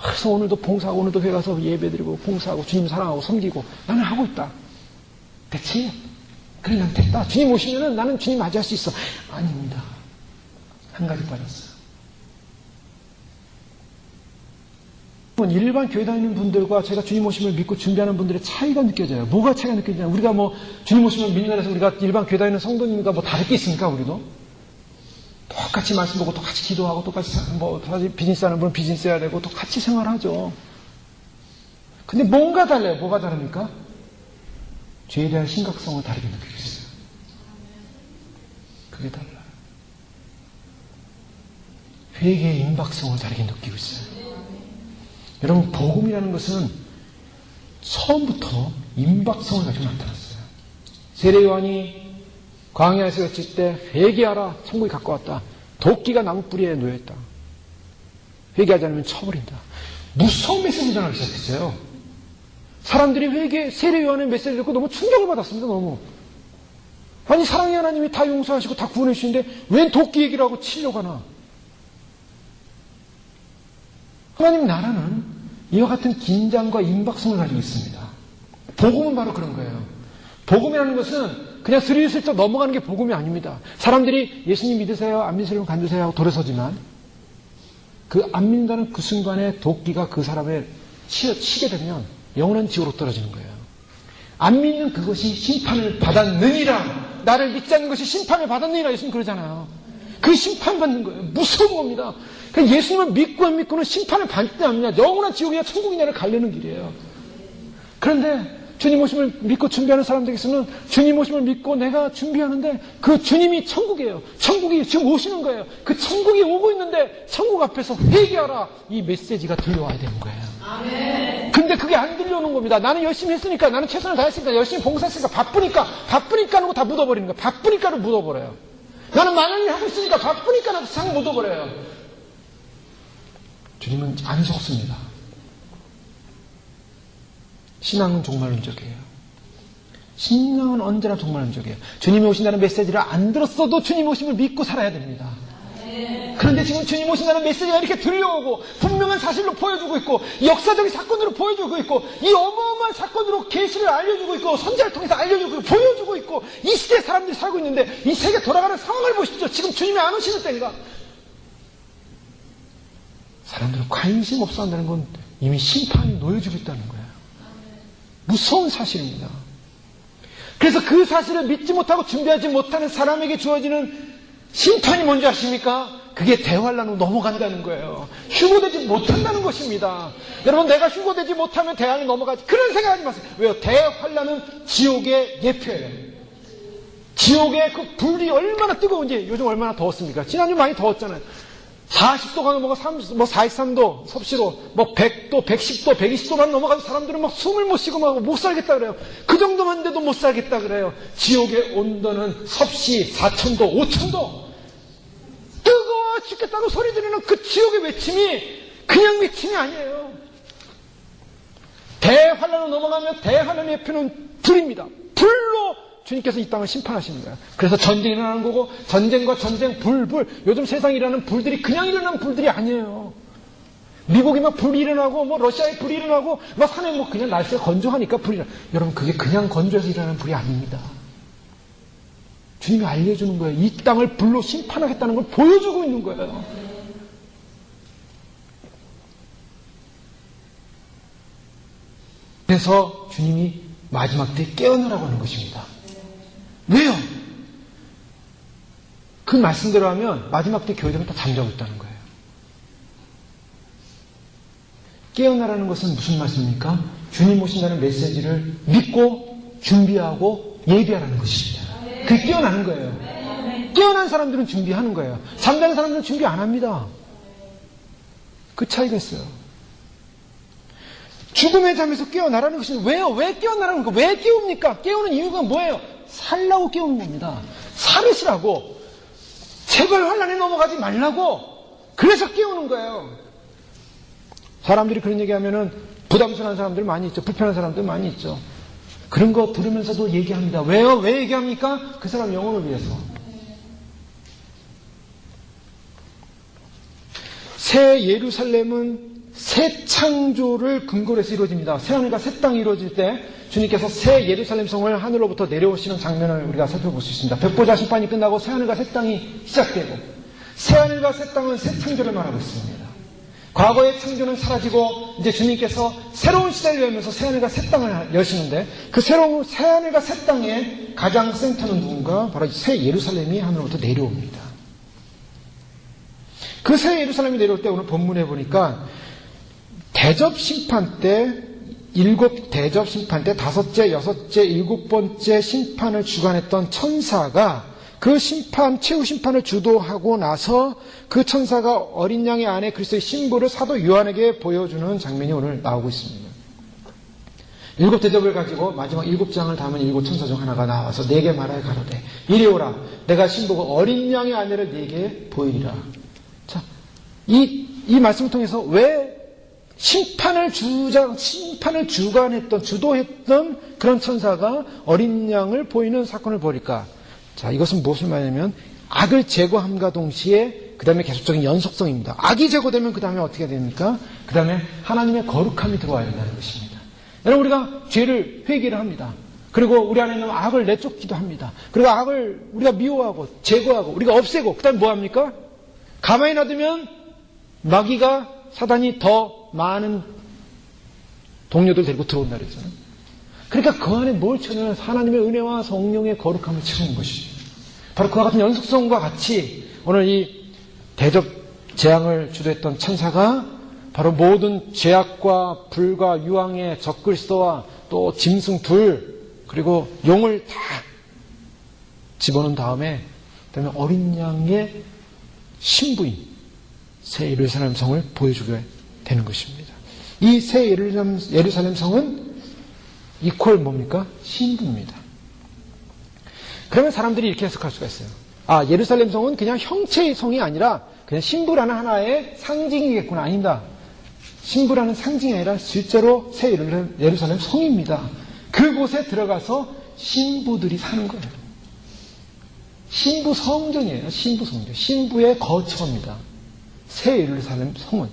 그래서 오늘도 봉사하고, 오늘도 회에 가서 예배드리고, 봉사하고, 주님 사랑하고, 섬기고, 나는 하고 있다. 됐지? 그래, 난 됐다. 주님 오시면은 나는 주님 맞이할 수 있어. 아닙니다. 한 가지 빠졌어요. 일반 교회 다니는 분들과 제가 주님 오심을 믿고 준비하는 분들의 차이가 느껴져요. 뭐가 차이가 느껴지냐? 우리가 뭐 주님 오심을 믿는 데서 우리가 일반 교회 다니는 성도님과 뭐 다를 게 있습니까? 우리도 똑같이 말씀 보고 똑같이 기도하고 똑같이 뭐 사실 비즈니스 하는 분은 비즈니스 해야 되고 똑같이 생활하죠. 근데 뭔가 달라요. 뭐가 다릅니까? 죄에 대한 심각성을 다르게 느끼고 있어요. 그게 달라요. 회개의 임박성을 다르게 느끼고 있어요. 여러분, 복음이라는 것은 처음부터 임박성을 가지고 나타났어요. 세례 요한이 광야에서 외칠 때 회개하라, 천국이 가까웠다. 도끼가 나무뿌리에 놓여있다. 회개하지 않으면 쳐버린다. 무서운 메시지를 전하기 시작했어요. 사람들이 세례 요한의 메시지를 듣고 너무 충격을 받았습니다. 너무. 아니, 사랑의 하나님이 다 용서하시고 다 구원해 주시는데 웬 도끼 얘기를 하고 치려고 하나. 하나님 나라는 이와 같은 긴장과 임박성을 가지고 있습니다. 복음은 바로 그런 거예요. 복음이라는 것은 그냥 스리슬쩍 넘어가는 게 복음이 아닙니다. 사람들이 예수님 믿으세요, 안 믿으시면 간두세요 하고 돌아서지만 그 안 믿는다는 그 순간에 도끼가 그 사람을 치게 되면 영원한 지옥으로 떨어지는 거예요. 안 믿는 그것이 심판을 받았느니라. 나를 믿지 않는 것이 심판을 받았느니라. 예수님 그러잖아요. 그 심판받는 거예요. 무서운 겁니다. 그러니까 예수님을 믿고 안 믿고는 심판을 받지 않느냐, 영원한 지옥이냐 천국이냐를 가르는 길이에요. 그런데 주님 오심을 믿고 준비하는 사람들에게서는 주님 오심을 믿고 내가 준비하는데 그 주님이 천국이에요. 천국이 지금 오시는 거예요. 그 천국이 오고 있는데 천국 앞에서 회개하라, 이 메시지가 들려와야 되는 거예요. 아멘. 근데 그게 안 들려오는 겁니다. 나는 열심히 했으니까, 나는 최선을 다했으니까, 열심히 봉사했으니까, 바쁘니까 하고 다 묻어버리는 거예요. 바쁘니까를 묻어버려요. 나는 많은 일 하고 있으니까 바쁘니까 상 묻어버려요. 주님은 안 속습니다. 신앙은 종말론적이에요. 신앙은 언제나 종말론적이에요. 주님이 오신다는 메시지를 안 들었어도 주님 오심을 믿고 살아야 됩니다. 그런데 지금 주님 오신다는 메시지가 이렇게 들려오고 분명한 사실로 보여주고 있고 역사적인 사건으로 보여주고 있고 이 어마어마한 사건으로 계시를 알려주고 있고 선지자를 통해서 알려주고 있고 보여주고 있고 이 시대에 사람들이 살고 있는데 이 세계 돌아가는 상황을 보십시오. 지금 주님이 안 오시는 때인가? 사람들은 관심 없어 한다는 건 이미 심판이 놓여지고 있다는 거예요. 무서운 사실입니다. 그래서 그 사실을 믿지 못하고 준비하지 못하는 사람에게 주어지는 심판이 뭔지 아십니까? 그게 대환란으로 넘어간다는 거예요. 휴고되지 못한다는 것입니다. 여러분, 내가 휴고되지 못하면 대환이 넘어가지. 그런 생각하지 마세요. 왜요? 대환란은 지옥의 예표예요. 지옥의 그 불이 얼마나 뜨거운지. 요즘 얼마나 더웠습니까? 지난주 많이 더웠잖아요. 40도가 넘어가 43도 섭씨로 100도, 110도, 120도만 넘어가서 사람들은 막 숨을 못 쉬고 막 못 살겠다 그래요. 그 정도만 돼도 못 살겠다 그래요. 지옥의 온도는 섭씨 4,000도, 5,000도. 뜨거워 죽겠다고 소리 지르는 그 지옥의 외침이 그냥 외침이 아니에요. 대환란으로 넘어가면 대환란의 예표는 불입니다. 불로 주님께서 이 땅을 심판하시는 거예요. 그래서 전쟁이 일어나는 거고 전쟁과 전쟁, 불. 요즘 세상에 일어나는 불들이 그냥 일어나는 불들이 아니에요. 미국이 막 불이 일어나고 뭐 러시아에 불이 일어나고 막 산에 뭐 그냥 날씨가 건조하니까 불이 일어나. 여러분, 그게 그냥 건조해서 일어나는 불이 아닙니다. 주님이 알려주는 거예요. 이 땅을 불로 심판하겠다는 걸 보여주고 있는 거예요. 그래서 주님이 마지막 때 깨어나라고 하는 것입니다. 왜요? 그 말씀대로 하면 마지막 때 교회들은 다 잠자고 있다는 거예요. 깨어나라는 것은 무슨 말씀입니까? 주님 오신다는 메시지를 믿고 준비하고 예비하라는 것입니다. 그게 깨어나는 거예요. 깨어난 사람들은 준비하는 거예요. 잠자는 사람들은 준비 안 합니다. 그 차이가 있어요. 죽음의 잠에서 깨어나라는 것은 왜요? 왜 깨어나라는 겁니까? 왜 깨웁니까? 깨우는 이유가 뭐예요? 살라고 깨우는 겁니다. 살으시라고. 제발 환난에 넘어가지 말라고. 그래서 깨우는 거예요. 사람들이 그런 얘기하면은 부담스러운 사람들 많이 있죠. 불편한 사람들 많이 있죠. 그런 거 들으면서도 얘기합니다. 왜요? 왜 얘기합니까? 그 사람 영혼을 위해서. 새 예루살렘은 새 창조를 근거로 해서 이루어집니다. 새 하늘과 새 땅이 이루어질 때 주님께서 새 예루살렘 성을 하늘로부터 내려오시는 장면을 우리가 살펴볼 수 있습니다. 백보자 심판이 끝나고 새 하늘과 새 땅이 시작되고 새 하늘과 새 땅은 새 창조를 말하고 있습니다. 과거의 창조는 사라지고 이제 주님께서 새로운 시대를 열면서 새 하늘과 새 땅을 여시는데 그 새로운 새 하늘과 새 땅의 가장 센터는 누군가? 바로 새 예루살렘이 하늘로부터 내려옵니다. 그 새 예루살렘이 내려올 때 오늘 본문에 보니까 대접 심판 때 일곱 대접 심판 때 다섯째, 여섯째, 일곱 번째 심판을 주관했던 천사가 그 심판, 최후 심판을 주도하고 나서 그 천사가 어린 양의 안에 그리스도의 신부를 사도 요한에게 보여주는 장면이 오늘 나오고 있습니다. 일곱 대접을 가지고 마지막 일곱 장을 담은 일곱 천사 중 하나가 나와서 네게 말하여 가로되 이리 오라 내가 신부가 어린 양의 아내를 네게 보이리라. 자, 이 말씀을 통해서 왜 심판을 주관했던, 주도했던 그런 천사가 어린 양을 보이는 사건을 벌일까? 자, 이것은 무엇을 말하냐면, 악을 제거함과 동시에, 그 다음에 계속적인 연속성입니다. 악이 제거되면 그 다음에 어떻게 됩니까? 그 다음에 하나님의 거룩함이 들어와야 된다는 것입니다. 여러분, 우리가 죄를 회개를 합니다. 그리고 우리 안에 있는 악을 내쫓기도 합니다. 그리고 악을 우리가 미워하고, 제거하고, 우리가 없애고, 그 다음에 뭐 합니까? 가만히 놔두면 마귀가, 사단이 더 많은 동료들 데리고 들어온다 그랬잖아요. 그러니까 그 안에 뭘 채우냐면 하나님의 은혜와 성령의 거룩함을 채우는 것이죠. 바로 그와 같은 연속성과 같이 오늘 이 대접 재앙을 주도했던 천사가 바로 모든 죄악과 불과 유황의 적그리스도와 또 짐승 둘 그리고 용을 다 집어넣은 다음에 그다음에 어린 양의 신부인 새 예루살렘 성을 보여주게 되는 것입니다. 이 새 예루살렘 성은 이퀄 뭡니까? 신부입니다. 그러면 사람들이 이렇게 해석할 수가 있어요. 아, 예루살렘 성은 그냥 형체의 성이 아니라 그냥 신부라는 하나의 상징이겠구나. 아닙니다. 신부라는 상징이 아니라 실제로 새 예루살렘 성입니다. 그곳에 들어가서 신부들이 사는 거예요. 신부 성전이에요. 신부 성전. 신부의 거처입니다. 새 예루살렘 성은.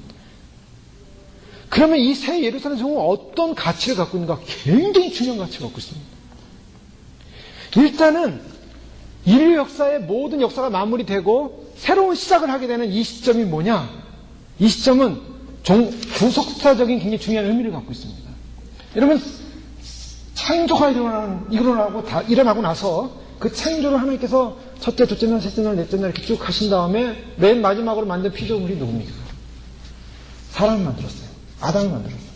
그러면 이 새 예루살렘 성은 어떤 가치를 갖고 있는가? 굉장히 중요한 가치를 갖고 있습니다. 일단은 인류 역사의 모든 역사가 마무리되고 새로운 시작을 하게 되는 이 시점이 뭐냐? 이 시점은 구속사적인 굉장히 중요한 의미를 갖고 있습니다. 여러분, 창조가 일어나고 나서 그 창조를 하나님께서 첫째, 둘째 날, 셋째 날, 넷째 날 이렇게 쭉 하신 다음에 맨 마지막으로 만든 피조물이 누굽니까? 사람을 만들었어요. 아담을 만들었어요.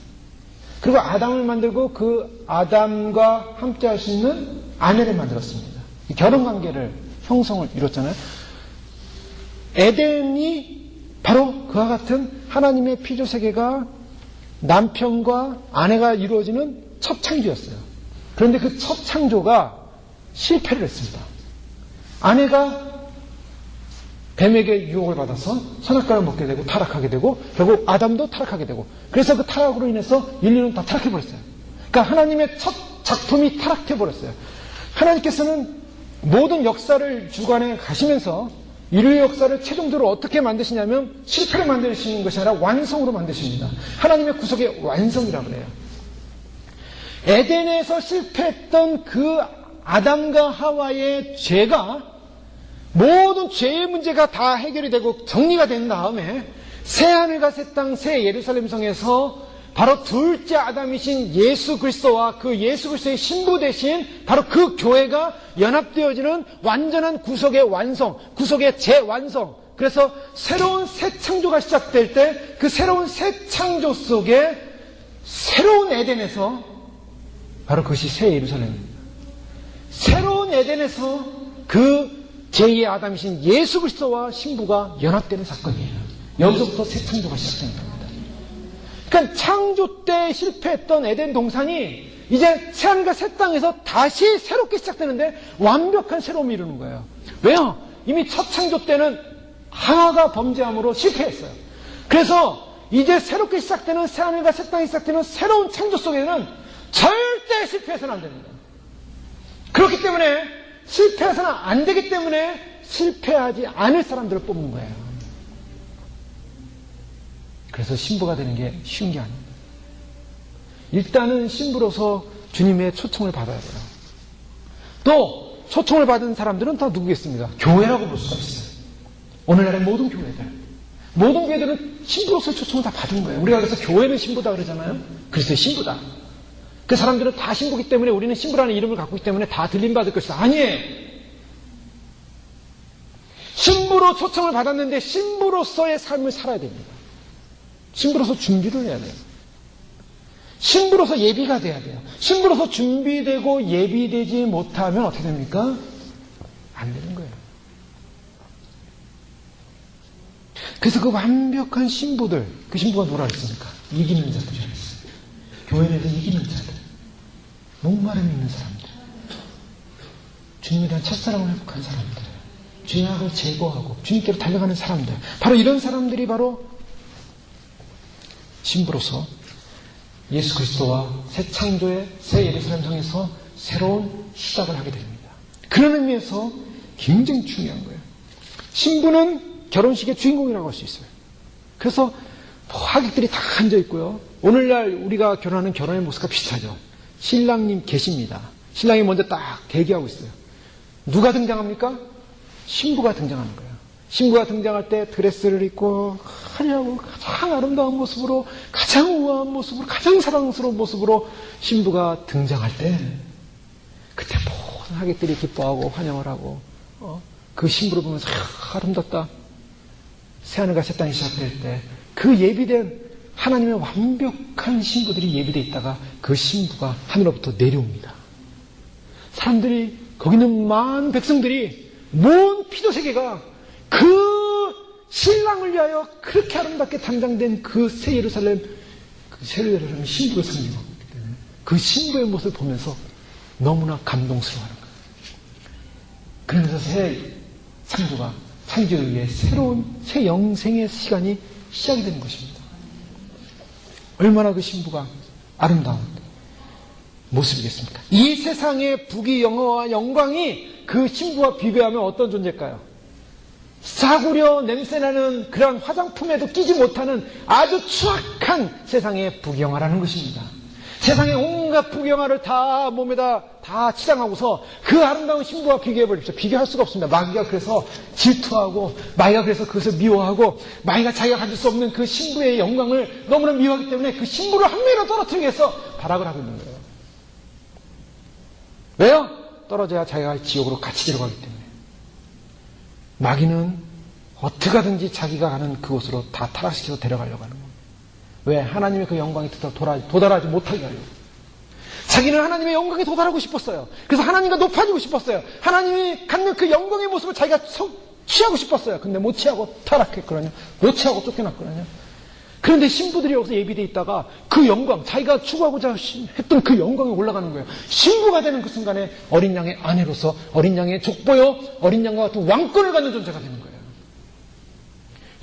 그리고 아담을 만들고 그 아담과 함께 할 수 있는 아내를 만들었습니다. 결혼관계를 형성을 이뤘잖아요. 에덴이 바로 그와 같은 하나님의 피조세계가 남편과 아내가 이루어지는 첫 창조였어요. 그런데 그 첫 창조가 실패를 했습니다. 아내가 뱀에게 유혹을 받아서 선악과를 먹게 되고 타락하게 되고 결국 아담도 타락하게 되고 그래서 그 타락으로 인해서 인류는 다 타락해버렸어요. 그러니까 하나님의 첫 작품이 타락해버렸어요. 하나님께서는 모든 역사를 주관해 가시면서 인류의 역사를 최종적으로 어떻게 만드시냐면 실패를 만드시는 것이 아니라 완성으로 만드십니다. 하나님의 구속의 완성이라고 그래요. 에덴에서 실패했던 그 아담과 하와의 죄가 모든 죄의 문제가 다 해결이 되고 정리가 된 다음에 새 하늘과 새 땅, 새 예루살렘 성에서 바로 둘째 아담이신 예수 그리스도와 그 예수 그리스도의 신부 대신 바로 그 교회가 연합되어지는 완전한 구속의 완성, 구속의 재완성. 그래서 새로운 새 창조가 시작될 때 그 새로운 새 창조 속에 새로운 에덴에서 바로 그것이 새 예루살렘입니다. 새로운 에덴에서 그 제2의 아담이신 예수 그리스도와 신부가 연합되는 사건이에요. 여기서부터 새 창조가 시작되는 겁니다. 그러니까 창조 때 실패했던 에덴 동산이 이제 새하늘과 새 땅에서 다시 새롭게 시작되는데 완벽한 새로움을 이루는 거예요. 왜요? 이미 첫 창조 때는 하나가 범죄함으로 실패했어요. 그래서 이제 새롭게 시작되는 새하늘과 새 땅이 시작되는 새로운 창조 속에는 절대 실패해서는 안 됩니다. 그렇기 때문에 실패해서는 안 되기 때문에 실패하지 않을 사람들을 뽑는 거예요. 그래서 신부가 되는 게 쉬운 게 아닙니다. 일단은 신부로서 주님의 초청을 받아야 돼요. 또 초청을 받은 사람들은 다 누구겠습니까? 교회라고 볼 수가 있어요. 오늘날의 모든 교회들은 신부로서의 초청을 다 받은 거예요. 우리가 그래서 교회는 신부다 그러잖아요. 그리스도의 신부다. 그 사람들은 다 신부기 때문에 우리는 신부라는 이름을 갖고 있기 때문에 다 들림받을 것이다. 아니에요. 신부로 초청을 받았는데 신부로서의 삶을 살아야 됩니다. 신부로서 준비를 해야 돼요. 신부로서 예비가 돼야 돼요. 신부로서 준비되고 예비되지 못하면 어떻게 됩니까? 안 되는 거예요. 그래서 그 완벽한 신부들, 그 신부가 뭐라 그랬습니까? 이기는 자들이라고 했어요. 교회 내에서 이기는 자들, 목마름 있는 사람들, 주님에 대한 첫사랑을 회복한 사람들, 죄악을 제거하고 주님께로 달려가는 사람들, 바로 이런 사람들이 바로 신부로서 예수 그리스도와 새 창조의 새 예루살렘 성에서 새로운 시작을 하게 됩니다. 그런 의미에서 굉장히 중요한 거예요. 신부는 결혼식의 주인공이라고 할 수 있어요. 그래서 하객들이 다 앉아 있고요. 오늘날 우리가 결혼하는 결혼의 모습과 비슷하죠. 신랑님 계십니다. 신랑이 먼저 딱 대기하고 있어요. 누가 등장합니까? 신부가 등장하는 거예요. 신부가 등장할 때 드레스를 입고 화려하고 가장 아름다운 모습으로, 가장 우아한 모습으로, 가장 사랑스러운 모습으로 신부가 등장할 때 그때 모든 하객들이 기뻐하고 환영을 하고 그 신부를 보면서 아름답다. 새하늘과 새 땅이 시작될 때 그 예비된 하나님의 완벽한 신부들이 예비되어 있다가 그 신부가 하늘로부터 내려옵니다. 사람들이, 거기 있는 많은 백성들이, 먼 피조세계가 그 신랑을 위하여 그렇게 아름답게 단장된 그 새 예루살렘, 그 새 예루살렘 신부를 섬기고 있기 때문에 그 신부의 모습을 보면서 너무나 감동스러워하는 거예요. 그러면서 새 창조가, 창조에 의해 새로운 새 영생의 시간이 시작이 되는 것입니다. 얼마나 그 신부가 아름다운 모습이겠습니까? 이 세상의 부귀 영화와 영광이 그 신부와 비교하면 어떤 존재일까요? 싸구려 냄새나는 그런 화장품에도 끼지 못하는 아주 추악한 세상의 부귀영화라는 것입니다. 세상의 온갖 부귀영화를 다 몸에다 다 치장하고서 그 아름다운 신부와 비교해버립시다. 비교할 수가 없습니다. 마귀가 그래서 질투하고, 마귀가 그래서 그것을 미워하고, 마귀가 자기가 가질 수 없는 그 신부의 영광을 너무나 미워하기 때문에 그 신부를 한 명이라도 떨어뜨리기 위해서 발악을 하고 있는 거예요. 왜요? 떨어져야 자기가 지옥으로 같이 들어가기 때문에. 마귀는 어떻게 하든지 자기가 가는 그곳으로 다 타락시켜서 데려가려고 하는 겁니다. 왜? 하나님의 그 영광에 도달하지 못하게 하려고. 자기는 하나님의 영광에 도달하고 싶었어요. 그래서 하나님과 높아지고 싶었어요. 하나님이 갖는 그 영광의 모습을 자기가 취하고 싶었어요. 근데 못 취하고 타락했거든요. 못 취하고 쫓겨났거든요. 그런데 신부들이 여기서 예비되어 있다가 그 영광, 자기가 추구하고자 했던 그 영광에 올라가는 거예요. 신부가 되는 그 순간에 어린 양의 아내로서, 어린 양의 족보요, 어린 양과 같은 왕권을 갖는 존재가 되는 거예요.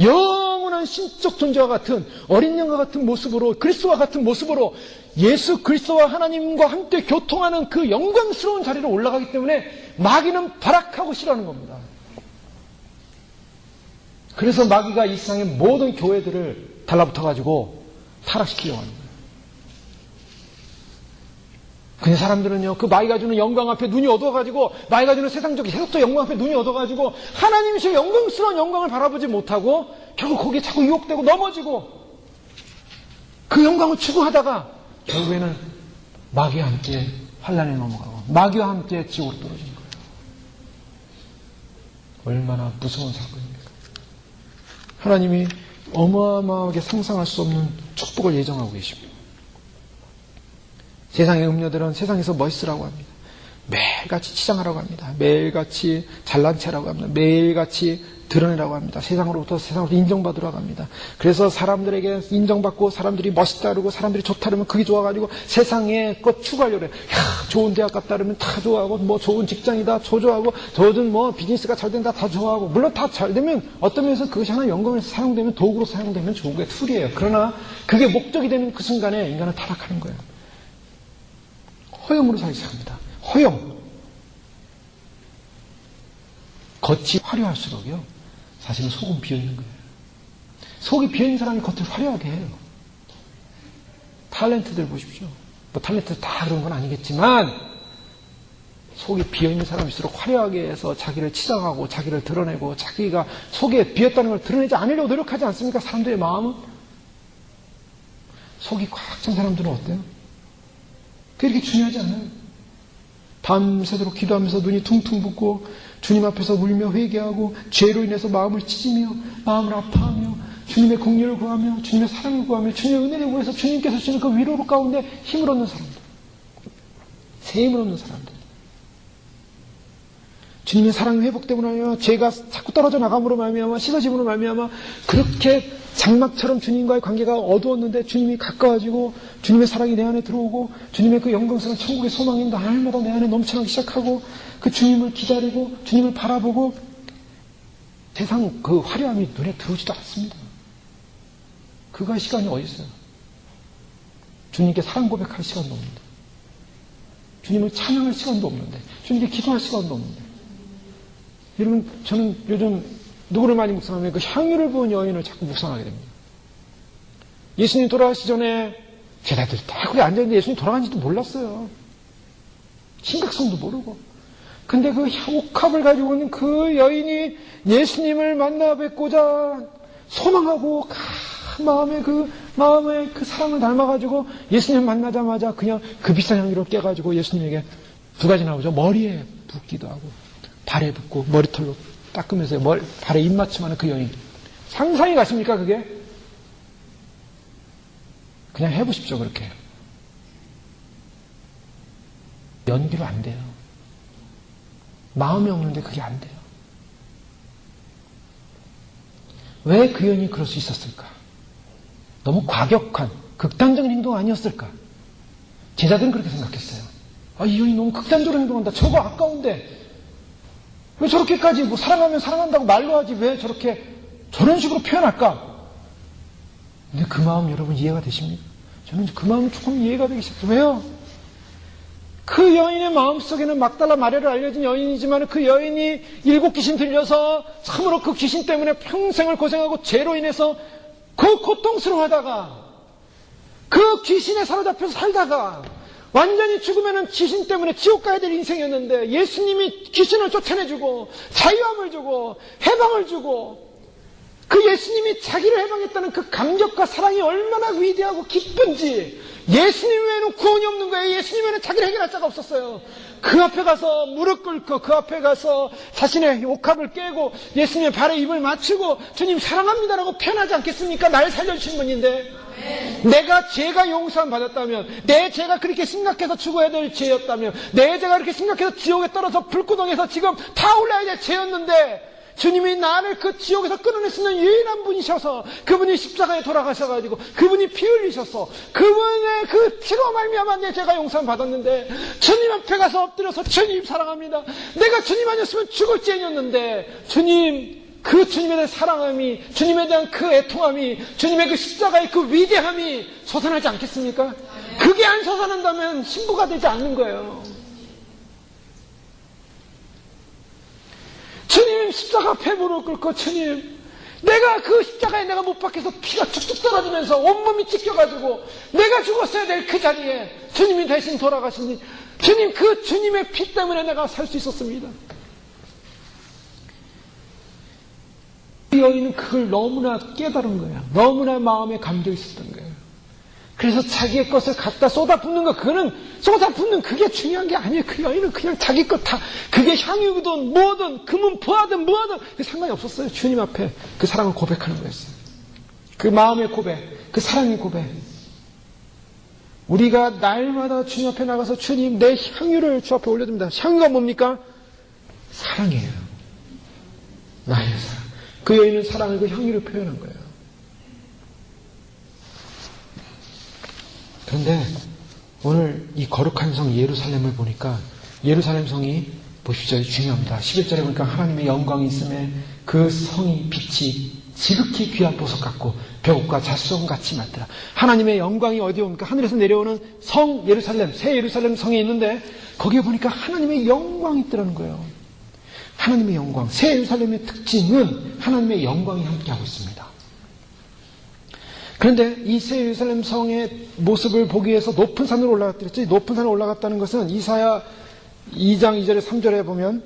영원한 신적 존재와 같은, 어린 양과 같은 모습으로, 그리스도와 같은 모습으로 예수 그리스도와 하나님과 함께 교통하는 그 영광스러운 자리로 올라가기 때문에 마귀는 발악하고 싫어하는 겁니다. 그래서 마귀가 이 세상의 모든 교회들을 달라붙어가지고 타락시키려고 하는 거예요. 근데 사람들은요, 그 마귀가 주는 영광 앞에 눈이 어두워가지고, 마귀가 주는 세상적인 세속적 영광 앞에 눈이 어두워가지고, 하나님이신 영광스러운 영광을 바라보지 못하고, 결국 거기에 자꾸 유혹되고 넘어지고, 그 영광을 추구하다가, 결국에는 마귀와 함께 환란에 넘어가고, 마귀와 함께 지옥으로 떨어지는 거예요. 얼마나 무서운 사건입니까? 하나님이 어마어마하게 상상할 수 없는 축복을 예정하고 계십니다. 세상의 음료들은 세상에서 멋있으라고 합니다. 매일같이 치장하라고 합니다. 매일같이 잘난 체라고 합니다. 매일같이 드러내라고 합니다. 세상으로부터 인정받으라고 합니다. 그래서 사람들에게 인정받고 사람들이 멋있다 그러고 사람들이 좋다 그러면 그게 좋아가지고 세상에 것 추구하려고 해요. 야, 좋은 대학 갔다 그러면 다 좋아하고 뭐 좋은 직장이다 좋아하고 좋은 뭐 비즈니스가 잘 된다 다 좋아하고 물론 다 잘 되면 어떤 면에서 그것이 하나 영광에서 사용되면 도구로 사용되면 좋은 게 툴이에요. 그러나 그게 목적이 되는 그 순간에 인간은 타락하는 거예요. 허영으로 살기 시작합니다. 허영. 겉이 화려할수록요. 사실은 속은 비어있는 거예요. 속이 비어있는 사람이 겉을 화려하게 해요. 탤런트들 보십시오. 뭐 탤런트 다 그런 건 아니겠지만 속이 비어있는 사람일수록 화려하게 해서 자기를 치장하고 자기를 드러내고 자기가 속에 비었다는 걸 드러내지 않으려고 노력하지 않습니까? 사람들의 마음은. 속이 꽉 찬 사람들은 어때요? 그게 그렇게 중요하지 않아요. 밤새도록 기도하면서 눈이 퉁퉁 붓고 주님 앞에서 울며 회개하고 죄로 인해서 마음을 찢으며 마음을 아파하며 주님의 긍휼을 구하며 주님의 사랑을 구하며 주님의 은혜를 구해서 주님께서 주시는 그 위로 가운데 힘을 얻는 사람들, 새 힘을 얻는 사람들, 주님의 사랑이 회복되고 나면 죄가 자꾸 떨어져 나감으로 말미암아 씻어짐으로 말미암아 그렇게 장막처럼 주님과의 관계가 어두웠는데 주님이 가까워지고 주님의 사랑이 내 안에 들어오고 주님의 그 영광스러운 천국의 소망이 날마다 내 안에 넘쳐나기 시작하고 그 주님을 기다리고 주님을 바라보고 세상 그 화려함이 눈에 들어오지도 않습니다. 그거의 시간이 어디 있어요? 주님께 사랑 고백할 시간도 없는데 주님을 찬양할 시간도 없는데 주님께 기도할 시간도 없는데 여러분 저는 요즘 누구를 많이 묵상하면 그 향유를 부은 여인을 자꾸 묵상하게 됩니다. 예수님 돌아가시기 전에 제자들 다 거기 앉아있는데 예수님 돌아간지도 몰랐어요. 심각성도 모르고. 근데 그 옥합을 가지고 있는 그 여인이 예수님을 만나 뵙고자 소망하고 마음에 그 사랑을 닮아가지고 예수님 만나자마자 그냥 그 비싼 향유를 깨가지고 예수님에게 두 가지 나오죠. 머리에 붓기도 하고 발에 붓고 머리털로 닦으면서 발에 입맞춤하는 그 여인. 상상이 가십니까 그게? 그냥 해보십시오 그렇게. 연기로 안 돼요. 마음이 없는데 그게 안 돼요. 왜 그 여인이 그럴 수 있었을까? 너무 과격한 극단적인 행동 아니었을까? 제자들은 그렇게 생각했어요. 이 여인이 너무 극단적으로 행동한다. 저거 아까운데 왜 저렇게까지 뭐 사랑하면 사랑한다고 말로 하지 왜 저런 식으로 표현할까? 근데 그 마음 여러분 이해가 되십니까? 저는 그 마음 조금 이해가 되기 시작해요. 왜요? 그 여인의 마음속에는 막달라 마리아로 알려진 여인이지만 그 여인이 7 귀신 들려서 참으로 그 귀신 때문에 평생을 고생하고 죄로 인해서 그 고통스러워하다가 그 귀신에 사로잡혀서 살다가 완전히 죽으면 귀신 때문에 지옥 가야 될 인생이었는데 예수님이 귀신을 쫓아내주고 자유함을 주고 해방을 주고 그 예수님이 자기를 해방했다는 그 감격과 사랑이 얼마나 위대하고 기쁜지 예수님 외에는 구원이 없는 거예요. 예수님 외에는 자기를 해결할 자가 없었어요. 그 앞에 가서 무릎 꿇고 그 앞에 가서 자신의 옥합을 깨고 예수님의 발에 입을 맞추고 주님 사랑합니다라고 표현하지 않겠습니까? 날 살려주신 분인데 내가 죄가 용서함 받았다면 내 죄가 그렇게 심각해서 죽어야 될 죄였다면 내 죄가 그렇게 심각해서 지옥에 떨어져 불구덩에서 지금 다 올라야 될 죄였는데 주님이 나를 그 지옥에서 끊어낼 수 있는 유일한 분이셔서 그분이 십자가에 돌아가셔가지고 그분이 피 흘리셔서 그분의 그 피로 말미암아 내 죄가 용서함 받았는데 주님 앞에 가서 엎드려서 주님 사랑합니다. 내가 주님 아니었으면 죽을 죄였는데 주님 그 주님에 대한 사랑함이 주님에 대한 그 애통함이 주님의 그 십자가의 그 위대함이 솟아나지 않겠습니까? 그게 안 솟아난다면 신부가 되지 않는 거예요. 주님 십자가 앞에 무릎 꿇고 주님 내가 그 십자가에 내가 못 박혀서 피가 쭉쭉 떨어지면서 온몸이 찢겨가지고 내가 죽었어야 될 그 자리에 주님이 대신 돌아가시니 주님 그 주님의 피 때문에 내가 살 수 있었습니다. 그 여인은 그걸 너무나 깨달은 거예요. 너무나 마음에 감겨 있었던 거예요. 그래서 자기의 것을 갖다 쏟아붓는 거, 그거는 쏟아붓는 그게 중요한 게 아니에요. 그 여인은 그냥 자기 것 다, 그게 향유든 뭐든 금은 부하든 뭐하든 그 상관이 없었어요. 주님 앞에 그 사랑을 고백하는 거였어요. 그 마음의 고백, 그 사랑의 고백. 우리가 날마다 주님 앞에 나가서 주님 내 향유를 주 앞에 올려줍니다. 향유가 뭡니까? 사랑이에요. 나의 사랑. 그 여인은 사랑을 그 향유를 표현한 거예요. 그런데 오늘 이 거룩한 성 예루살렘을 보니까 예루살렘 성이 보십시오. 중요합니다. 11절에 보니까 하나님의 영광이 있음에 그 성이 빛이 지극히 귀한 보석 같고 벽옥과 자수정 같이 말더라. 하나님의 영광이 어디에 옵니까? 하늘에서 내려오는 성 예루살렘, 새 예루살렘 성에 있는데 거기에 보니까 하나님의 영광이 있더라는 거예요. 하나님의 영광. 새 예루살렘의 특징은 하나님의 영광이 함께하고 있습니다. 그런데 이 새 예루살렘 성의 모습을 보기 위해서 높은 산으로 올라갔더랬죠. 높은 산으로 올라갔다는 것은 이사야 2장 2절에 3절에 보면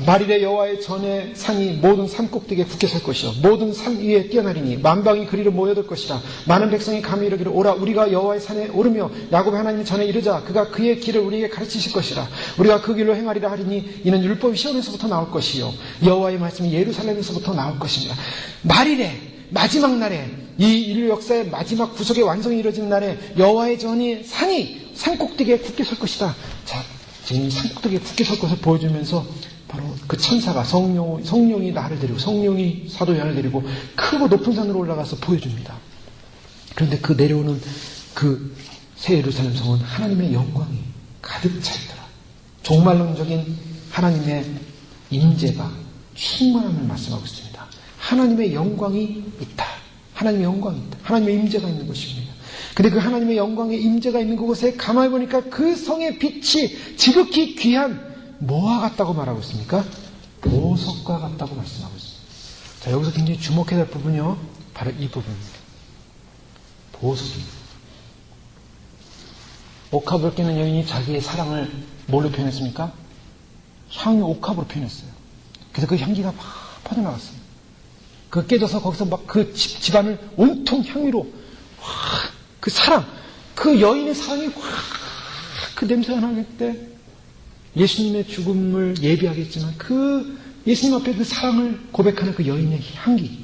말일에 여호와의 전의 산이 모든 산 꼭대기에 굳게 설 것이요 모든 산 위에 뛰어나리니 만방이 그리로 모여들 것이라. 많은 백성이 감히 이르기를 오라 우리가 여호와의 산에 오르며 야곱의 하나님 전에 이르자. 그가 그의 길을 우리에게 가르치실 것이라. 우리가 그 길로 행하리라 하리니 이는 율법이 시온에서부터 나올 것이요 여호와의 말씀이 예루살렘에서부터 나올 것입니다. 말일에 마지막 날에 이 인류 역사의 마지막 구속의 완성이 이루어지는 날에 여호와의 전이 산이 산 꼭대기에 굳게 설 것이다. 자, 지금 산 꼭대기에 굳게 설 것을 보여주면서 바로 그 천사가 성령이 나를 데리고 성령이 사도 요한을 데리고 크고 높은 산으로 올라가서 보여줍니다. 그런데 그 내려오는 그 새 예루살렘 성은 하나님의 영광이 가득 차 있더라. 종말론적인 하나님의 임재가 충만함을 말씀하고 있습니다. 하나님의 영광이 있다. 하나님의 영광이 있다. 하나님의 임재가 있는 것입니다. 근데 그 하나님의 영광의 임재가 있는 그곳에 가만히 보니까 그 성의 빛이 지극히 귀한 뭐와 같다고 말하고 있습니까? 보석과 같다고 말씀하고 있습니다. 자, 여기서 굉장히 주목해야 될 부분이요. 바로 이 부분입니다. 보석입니다. 옥합을 깨는 여인이 자기의 사랑을 뭘로 표현했습니까? 향유 옥합으로 표현했어요. 그래서 그 향기가 막 퍼져나갔어요. 그 깨져서 거기서 막 그 집안을 온통 향유로 그 사랑, 그 여인의 사랑이 그 냄새가 나올 때 예수님의 죽음을 예비하겠지만 그 예수님 앞에 그 사랑을 고백하는 그 여인의 향기.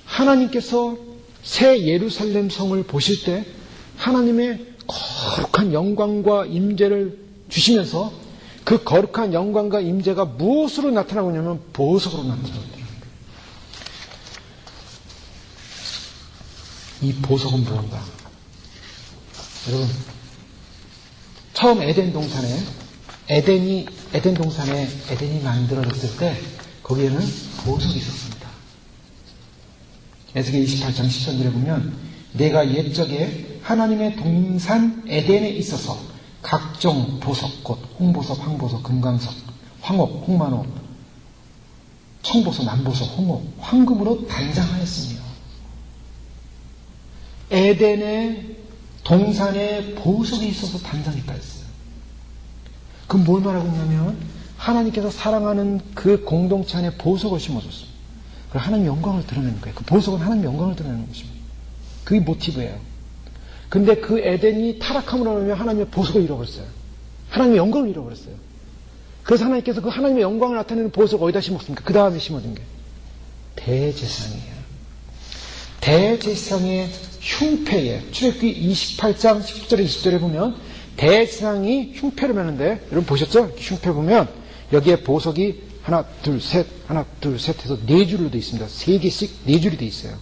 하나님께서 새 예루살렘 성을 보실 때 하나님의 거룩한 영광과 임재를 주시면서 그 거룩한 영광과 임재가 무엇으로 나타나고 있냐면 보석으로 나타나고 있다. 이 보석은 무엇인가? 여러분, 처음 에덴 동산에 에덴이 만들어졌을 때 거기에는 보석이 있었습니다. 에스겔 28장 10절에 보면 내가 옛적에 하나님의 동산 에덴에 있어서 각종 보석 곧 홍보석, 황보석, 금강석, 황옥, 홍만옥, 청보석, 남보석, 홍옥, 황금으로 단장하였으며 에덴의 동산에 보석이 있어서 단장했다 했어요. 그럼 뭘 말하고 있냐면 하나님께서 사랑하는 그 공동체 안에 보석을 심어줬어요. 그리고 하나님의 영광을 드러내는 거예요. 그 보석은 하나님의 영광을 드러내는 것입니다. 그게 모티브예요. 근데 그 에덴이 타락함으로 인하여 하나님의 보석을 잃어버렸어요. 하나님의 영광을 잃어버렸어요. 그래서 하나님께서 그 하나님의 영광을 나타내는 보석을 어디다 심었습니까? 그 다음에 심어준 게 대제사장이에요. 대제사장의 흉패에 출애굽기 28장 10절에 20절에 보면 대제사장이 흉패를 매는데 여러분 보셨죠? 흉패 보면 여기에 보석이 하나 둘 셋 해서 네 줄로 되어 있습니다. 세 개씩 네 줄이 되어 있어요.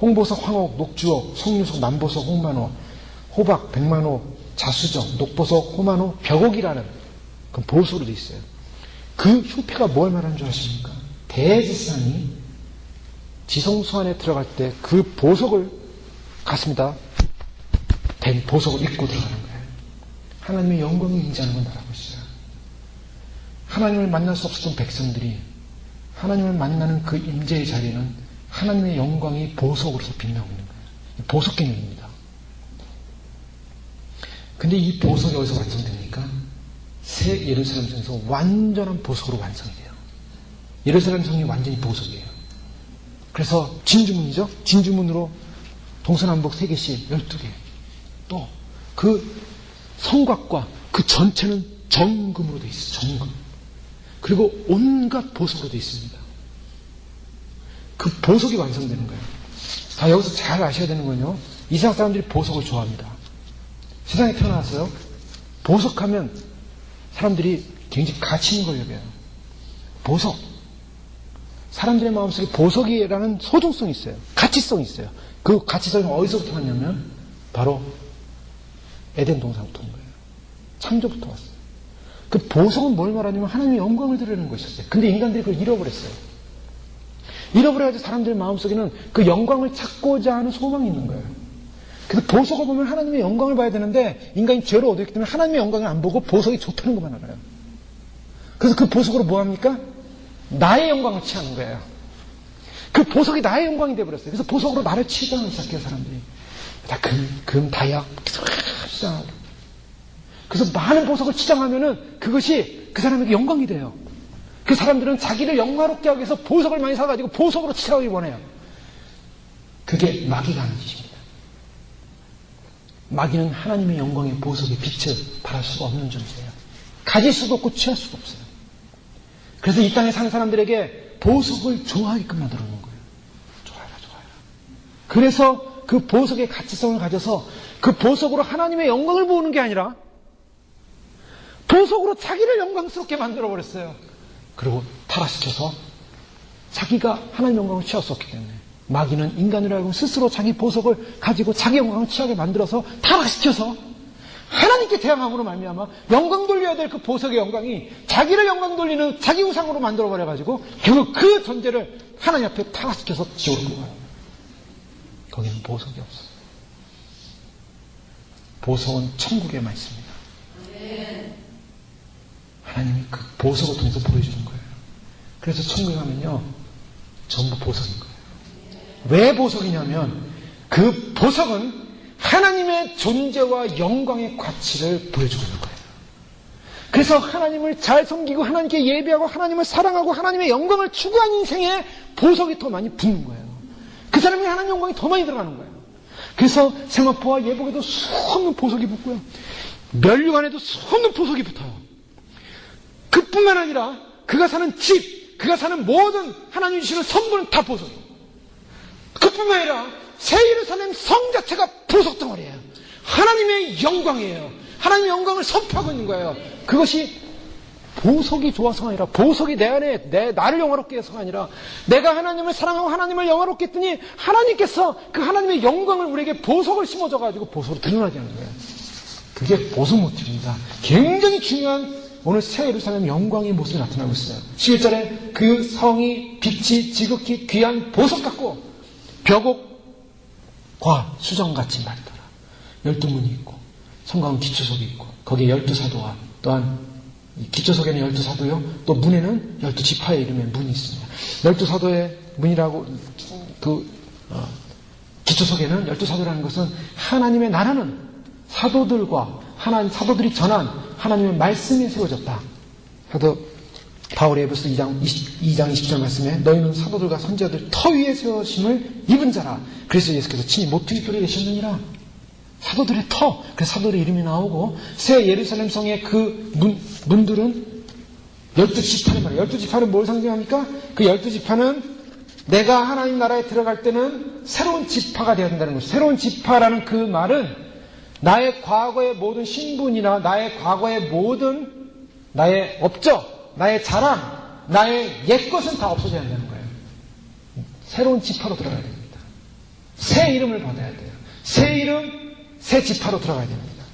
홍보석, 황옥, 녹주옥, 석류석, 남보석, 홍만호, 호박, 백만호, 자수정, 녹보석, 호만호, 벽옥이라는 그 보석으로 되어 있어요. 그 흉패가 뭘 말하는 줄 아십니까? 대제사장이 지성소 안에 들어갈 때 그 보석을 갔습니다. 된 보석을 입고 들어가는 거예요. 하나님의 영광이 임재하는 걸 말하고 있어요. 하나님을 만날 수 없었던 백성들이 하나님을 만나는 그 임재의 자리에는 하나님의 영광이 보석으로서 빛나고 있는 거예요. 보석 개념입니다. 근데 이 보석이 어디서 완성됩니까? 새 예루살렘 성에서 완전한 보석으로 완성이 돼요. 예루살렘 성이 완전히 보석이에요. 그래서 진주문이죠. 진주문으로 동서남북 3개씩 12개. 또 그 성곽과 그 전체는 정금으로 되어 있어요. 정금. 그리고 온갖 보석으로 되어 있습니다. 그 보석이 완성되는 거예요. 자, 여기서 잘 아셔야 되는 건요. 이 세상 사람들이 보석을 좋아합니다. 세상에 태어나서요, 보석하면 사람들이 굉장히 가치 있는 걸 여겨요. 보석. 사람들의 마음속에 보석이라는 소중성이 있어요. 가치성이 있어요. 그 가치성이 어디서부터 왔냐면 바로 에덴 동산부터 온 거예요. 창조부터 왔어요. 그 보석은 뭘 말하냐면 하나님의 영광을 드리는 것이었어요. 근데 인간들이 그걸 잃어버렸어요. 잃어버려가지고 사람들의 마음속에는 그 영광을 찾고자 하는 소망이 있는 거예요. 그래서 보석을 보면 하나님의 영광을 봐야 되는데 인간이 죄를 얻었기 때문에 하나님의 영광을 안 보고 보석이 좋다는 것만 알아요. 그래서 그 보석으로 뭐 합니까? 나의 영광을 취하는 거예요. 그 보석이 나의 영광이 되어버렸어요. 그래서 보석으로 나를 취하는 시작해요, 사람들이. 다 금, 다이아, 치장하고. 그래서 많은 보석을 치장하면은 그것이 그 사람에게 영광이 돼요. 그 사람들은 자기를 영화롭게 하기 위해서 보석을 많이 사가지고 보석으로 치장하기 원해요. 그게 마귀가 하는 짓입니다. 마귀는 하나님의 영광의 보석의 빛을 발할 수가 없는 존재예요. 가질 수도 없고 취할 수도 없어요. 그래서 이 땅에 사는 사람들에게 보석을 좋아하게끔 만들어 놓은 거예요. 좋아해라, 좋아해라. 그래서 그 보석의 가치성을 가져서 그 보석으로 하나님의 영광을 모으는 게 아니라 보석으로 자기를 영광스럽게 만들어버렸어요. 그리고 타락시켜서 자기가 하나님의 영광을 취할 수 없기 때문에 마귀는 인간으로 하여금 스스로 자기 보석을 가지고 자기 영광을 취하게 만들어서 타락시켜서 하나님께 대항함으로 말미암아 영광 돌려야 될 그 보석의 영광이 자기를 영광 돌리는 자기 우상으로 만들어버려가지고 결국 그 존재를 하나님 앞에 타락시켜서 지옥으로 가요. 거기는 보석이 없어요. 보석은 천국에만 있습니다. 하나님이 그 보석을 통해서 보여주는 거예요. 그래서 천국에 가면요, 전부 보석인 거예요. 왜 보석이냐면 그 보석은 하나님의 존재와 영광의 가치를 보여주는 거예요. 그래서 하나님을 잘 섬기고 하나님께 예배하고 하나님을 사랑하고 하나님의 영광을 추구하는 인생에 보석이 더 많이 붙는 거예요. 그 사람이 하나님의 영광이 더 많이 들어가는 거예요. 그래서 세마포와 예복에도 수없는 보석이 붙고요. 면류관에도 수없는 보석이 붙어요. 그뿐만 아니라 그가 사는 집, 그가 사는 모든 하나님 주시는 선물은 다 보석이에요. 그뿐만 아니라 새 예루살렘 성 자체가 보석 덩어리예요. 하나님의 영광이에요. 하나님의 영광을 선포하고 있는 거예요. 그것이 보석이 좋아서가 아니라 보석이 내 안에 나를 영화롭게 해서가 아니라 내가 하나님을 사랑하고 하나님을 영화롭게 했더니 하나님께서 그 하나님의 영광을 우리에게 보석을 심어줘가지고 보석으로 드러나게 하는 거예요. 그게 보석 모티브입니다. 굉장히 중요한 오늘 새 예루살렘 영광의 모습이 나타나고 있어요. 11절에 그 성이 빛이 지극히 귀한 보석 같고 벽옥과 수정같이 말이더라. 12문이 있고 성곽은 기초석이 있고 거기에 12사도와 또한 기초석에는 12사도요. 또 문에는 12지파의 이름의 문이 있습니다. 12사도의 문이라고 기초석에는 12사도라는 것은 하나님의 나라는 사도들과 사도들이 전한 하나님의 말씀이 세워졌다. 사도 바울의 에베소 2장 20절 말씀에 너희는 사도들과 선지자들 터 위에 세워심을 입은 자라. 그래서 예수께서 친히 모퉁이 돌에 계셨느니라. 사도들의 터. 그래서 사도들의 이름이 나오고 새 예루살렘 성의 그 문들은 12지파란 말이에요. 12지파는 뭘 상징합니까? 그 12지파는 내가 하나님 나라에 들어갈 때는 새로운 지파가 되어야 된다는 것이죠. 새로운 지파라는 그 말은 나의 과거의 모든 신분이나 나의 과거의 모든 나의 업적, 나의 자랑, 나의 옛것은 다 없어져야 한다는 거예요. 새로운 지파로 들어가야 됩니다. 새 이름을 받아야 돼요. 새 이름, 새 지파로 들어가야 됩니다.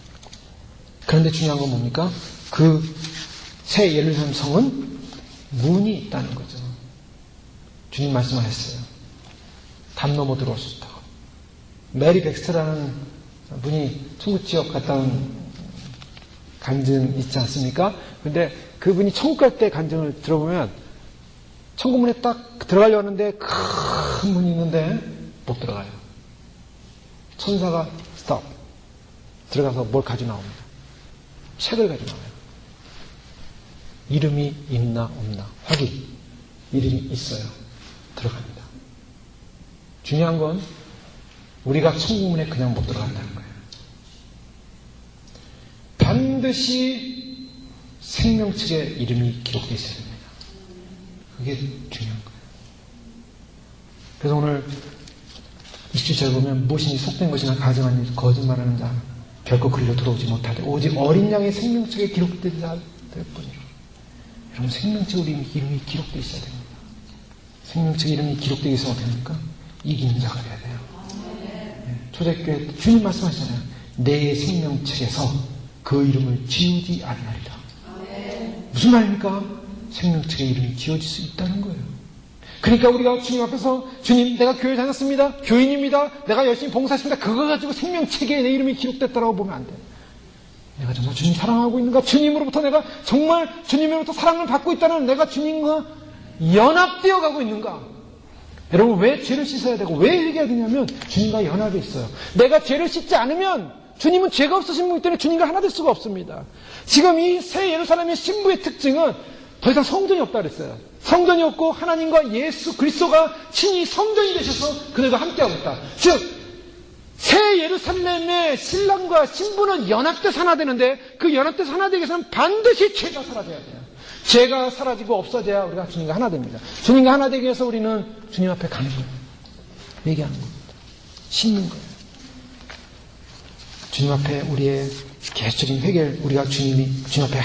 그런데 중요한 건 뭡니까? 그 새 예루살렘 성은 문이 있다는 거죠. 주님 말씀하셨어요. 담 넘어 들어올 수 있다고. 메리 백스터라는 분이 천국 지역 갔다 온 간증 있지 않습니까? 근데 그분이 천국 갈 때 간증을 들어보면 천국문에 딱 들어가려고 하는데 큰 문이 있는데 못 들어가요. 천사가 스톱. 들어가서 뭘 가지고 나옵니다. 책을 가지고 나와요. 이름이 있나 없나 확인. 이름이 있어요. 들어갑니다. 중요한 건 우리가 천국문에 그냥 못 들어간다는 거예요. 반드시 생명책에 이름이 기록되어 있어야 됩니다. 그게 중요한 거예요. 그래서 오늘 20절에 보면 무엇인지 속된 것이나 가증한 일, 거짓말하는 자 결코 그리로 들어오지 못하되 오직 어린 양의 생명책에 기록된 자들 뿐이라. 여러분, 생명책 우리 이름이 기록되어 있어야 됩니다. 생명책 이름이 기록되어 있으면 어떻게 됩니까? 이기는 자가 돼야 돼요. 초대교회 주님 말씀하시잖아요. 내 생명책에서 그 이름을 지우지 않으리라. 무슨 말입니까? 생명책에 이름이 지워질 수 있다는 거예요. 그러니까 우리가 주님 앞에서 주님, 내가 교회 다녔습니다. 교인입니다. 내가 열심히 봉사했습니다. 그거 가지고 생명책에 내 이름이 기록됐다라고 보면 안 돼요. 내가 정말 주님 사랑하고 있는가? 주님으로부터 내가 정말 주님으로부터 사랑을 받고 있다는, 내가 주님과 연합되어 가고 있는가? 여러분, 왜 죄를 씻어야 되고 왜 회개해야 되냐면 주님과 연합이 있어요. 내가 죄를 씻지 않으면 주님은 죄가 없으신 분이기 때문에 주님과 하나 될 수가 없습니다. 지금 이 새 예루살렘의 신부의 특징은 더 이상 성전이 없다 그랬어요. 성전이 없고 하나님과 예수 그리스도가 친히 성전이 되셔서 그들과 함께하고 있다. 즉 새 예루살렘의 신랑과 신부는 연합돼서 하나 되는데, 그 연합돼서 하나 되기 위해서는 반드시 죄가 사라져야 돼요. 죄가 사라지고 없어져야 우리가 주님과 하나 됩니다. 주님과 하나 되기 위해서 우리는 주님 앞에 가는 거예요. 얘기하는 겁니다. 씻는 거예요. 주님 앞에 우리의 개수적인 회개를 우리가 주님 앞에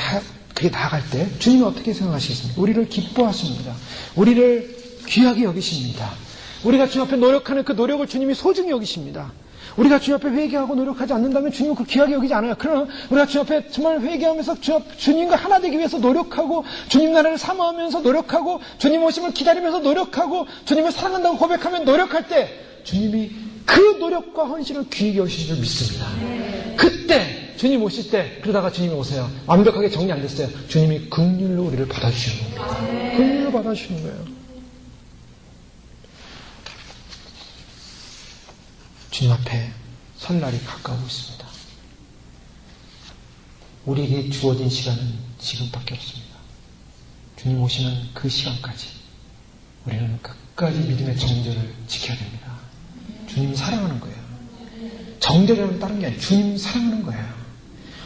그게 나아갈 때 주님이 어떻게 생각하시겠습니까? 우리를 기뻐하십니다. 우리를 귀하게 여기십니다. 우리가 주님 앞에 노력하는 그 노력을 주님이 소중히 여기십니다. 우리가 주님 앞에 회개하고 노력하지 않는다면 주님은 그 귀하게 여기지 않아요. 그러나 우리가 주님 앞에 정말 회개하면서 주님과 하나 되기 위해서 노력하고, 주님 나라를 사모하면서 노력하고, 주님 오심을 기다리면서 노력하고, 주님을 사랑한다고 고백하면 노력할 때 주님이 그 노력과 헌신을 귀하게 여기실 줄 믿습니다. 그때 주님 오실 때, 그러다가 주님이 오세요. 완벽하게 정리 안 됐어요. 주님이 긍휼로 우리를 받아주시는 겁니다. 긍휼로 받아주시는 거예요. 주님 앞에 설 날이 가까우고 있습니다. 우리에게 주어진 시간은 지금밖에 없습니다. 주님 오시는 그 시간까지 우리는 끝까지 믿음의 정절을 지켜야 됩니다. 주님 사랑하는 거예요. 정절이라는 다른 게 아니에요. 주님 사랑하는 거예요.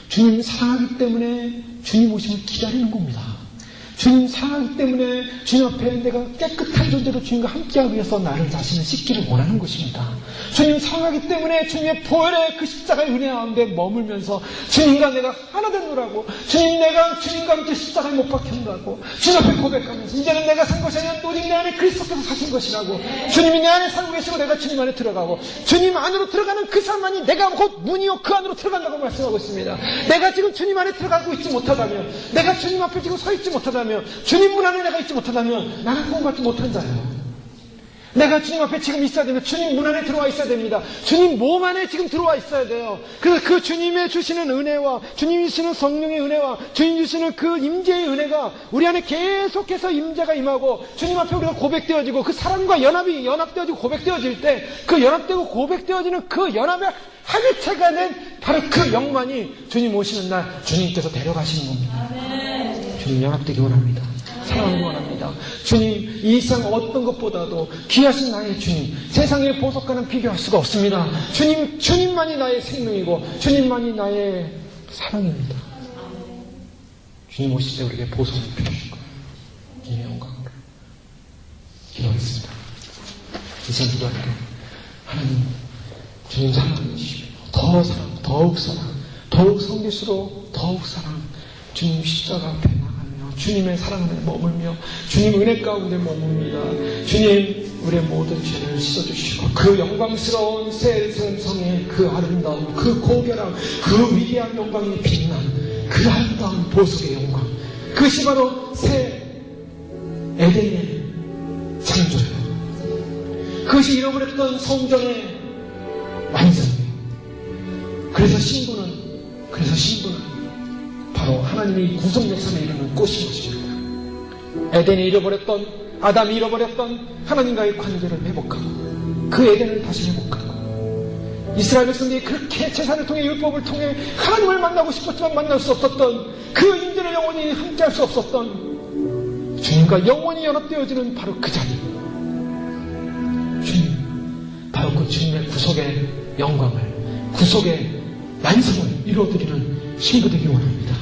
주님 사랑하기 때문에 주님 오심을 기다리는 겁니다. 주님 사랑하기 때문에 주님 앞에 내가 깨끗한 존재로 주님과 함께하기 위해서 나를 자신을 씻기를 원하는 것입니다. 주님 사랑하기 때문에 주님의 보혈의 그 십자가의 은혜 가운데 머물면서 주님과 내가 하나 되노라고, 주님 내가 주님과 함께 십자가에 못 박힌다고 주님 앞에 고백하면서 이제는 내가 산 것이 아니라 오직 내 안에 그리스도께서 사신 것이라고, 주님이 내 안에 살고 계시고 내가 주님 안에 들어가고, 주님 안으로 들어가는 그 사람만이 내가 곧 문이요 그 안으로 들어간다고 말씀하고 있습니다. 내가 지금 주님 안에 들어가고 있지 못하다면, 내가 주님 앞에 지금 서 있지 못하다면, 주님 문 안에 내가 있지 못하다면 나는 구원받지 못한 자예요. 내가 주님 앞에 지금 있어야 됩니다. 주님 문 안에 들어와 있어야 됩니다. 주님 몸 안에 지금 들어와 있어야 돼요. 그래서 그 주님의 주시는 은혜와 주님이 주시는 성령의 은혜와 주님 주시는 그 임재의 은혜가 우리 안에 계속해서 임재가 임하고, 주님 앞에 우리가 고백되어지고 그 사랑과 연합되어지고 고백되어질 때, 그 연합되고 고백되어지는 그 연합의 하늘체가 된 바로 그 영광이 주님 오시는 날 주님께서 데려가시는 겁니다. 주님 연합되기 원합니다. 사랑하기 원합니다. 주님, 이 세상 어떤 것보다도 귀하신 나의 주님, 세상의 보석과는 비교할 수가 없습니다. 주님만이 나의 생명이고 주님만이 나의 사랑입니다. 주님 오실 때 우리에게 보석을 주실 거예요. 주님의 영광으로 기도하겠습니다. 이 시간 기도할 때 하나님, 주님 사랑해 주시고 더 사랑, 더욱 사랑, 더욱 섬길수록 더욱 사랑, 주님 십자가 앞에 나가며 주님의 사랑 안에 머물며 주님 은혜 가운데 머뭅니다. 주님, 우리의 모든 죄를 씻어주시고 그 영광스러운 새 예루살렘 성의 그 아름다움, 그 고결함, 그 위대한 영광이 빛난 그 아름다운 보석의 영광, 그것이 바로 새 에덴의 창조예요. 그것이 잃어버렸던 성전의 완성이에요. 그래서 신부는 바로 하나님이 구속 역사에 이르는 꽃인 것입니다. 에덴이 잃어버렸던, 아담이 잃어버렸던 하나님과의 관계를 회복하고 그 에덴을 다시 회복하고, 이스라엘 백성들이 그렇게 제사를 통해 율법을 통해 하나님을 만나고 싶었지만 만날 수 없었던 그 임재를 영원히 함께할 수 없었던 주님과 영원히 연합되어지는 바로 그 자리, 주님, 바로 그 주님의 구속의 영광을, 구속의 완성을 이루어드리는 신부 되기 원합니다.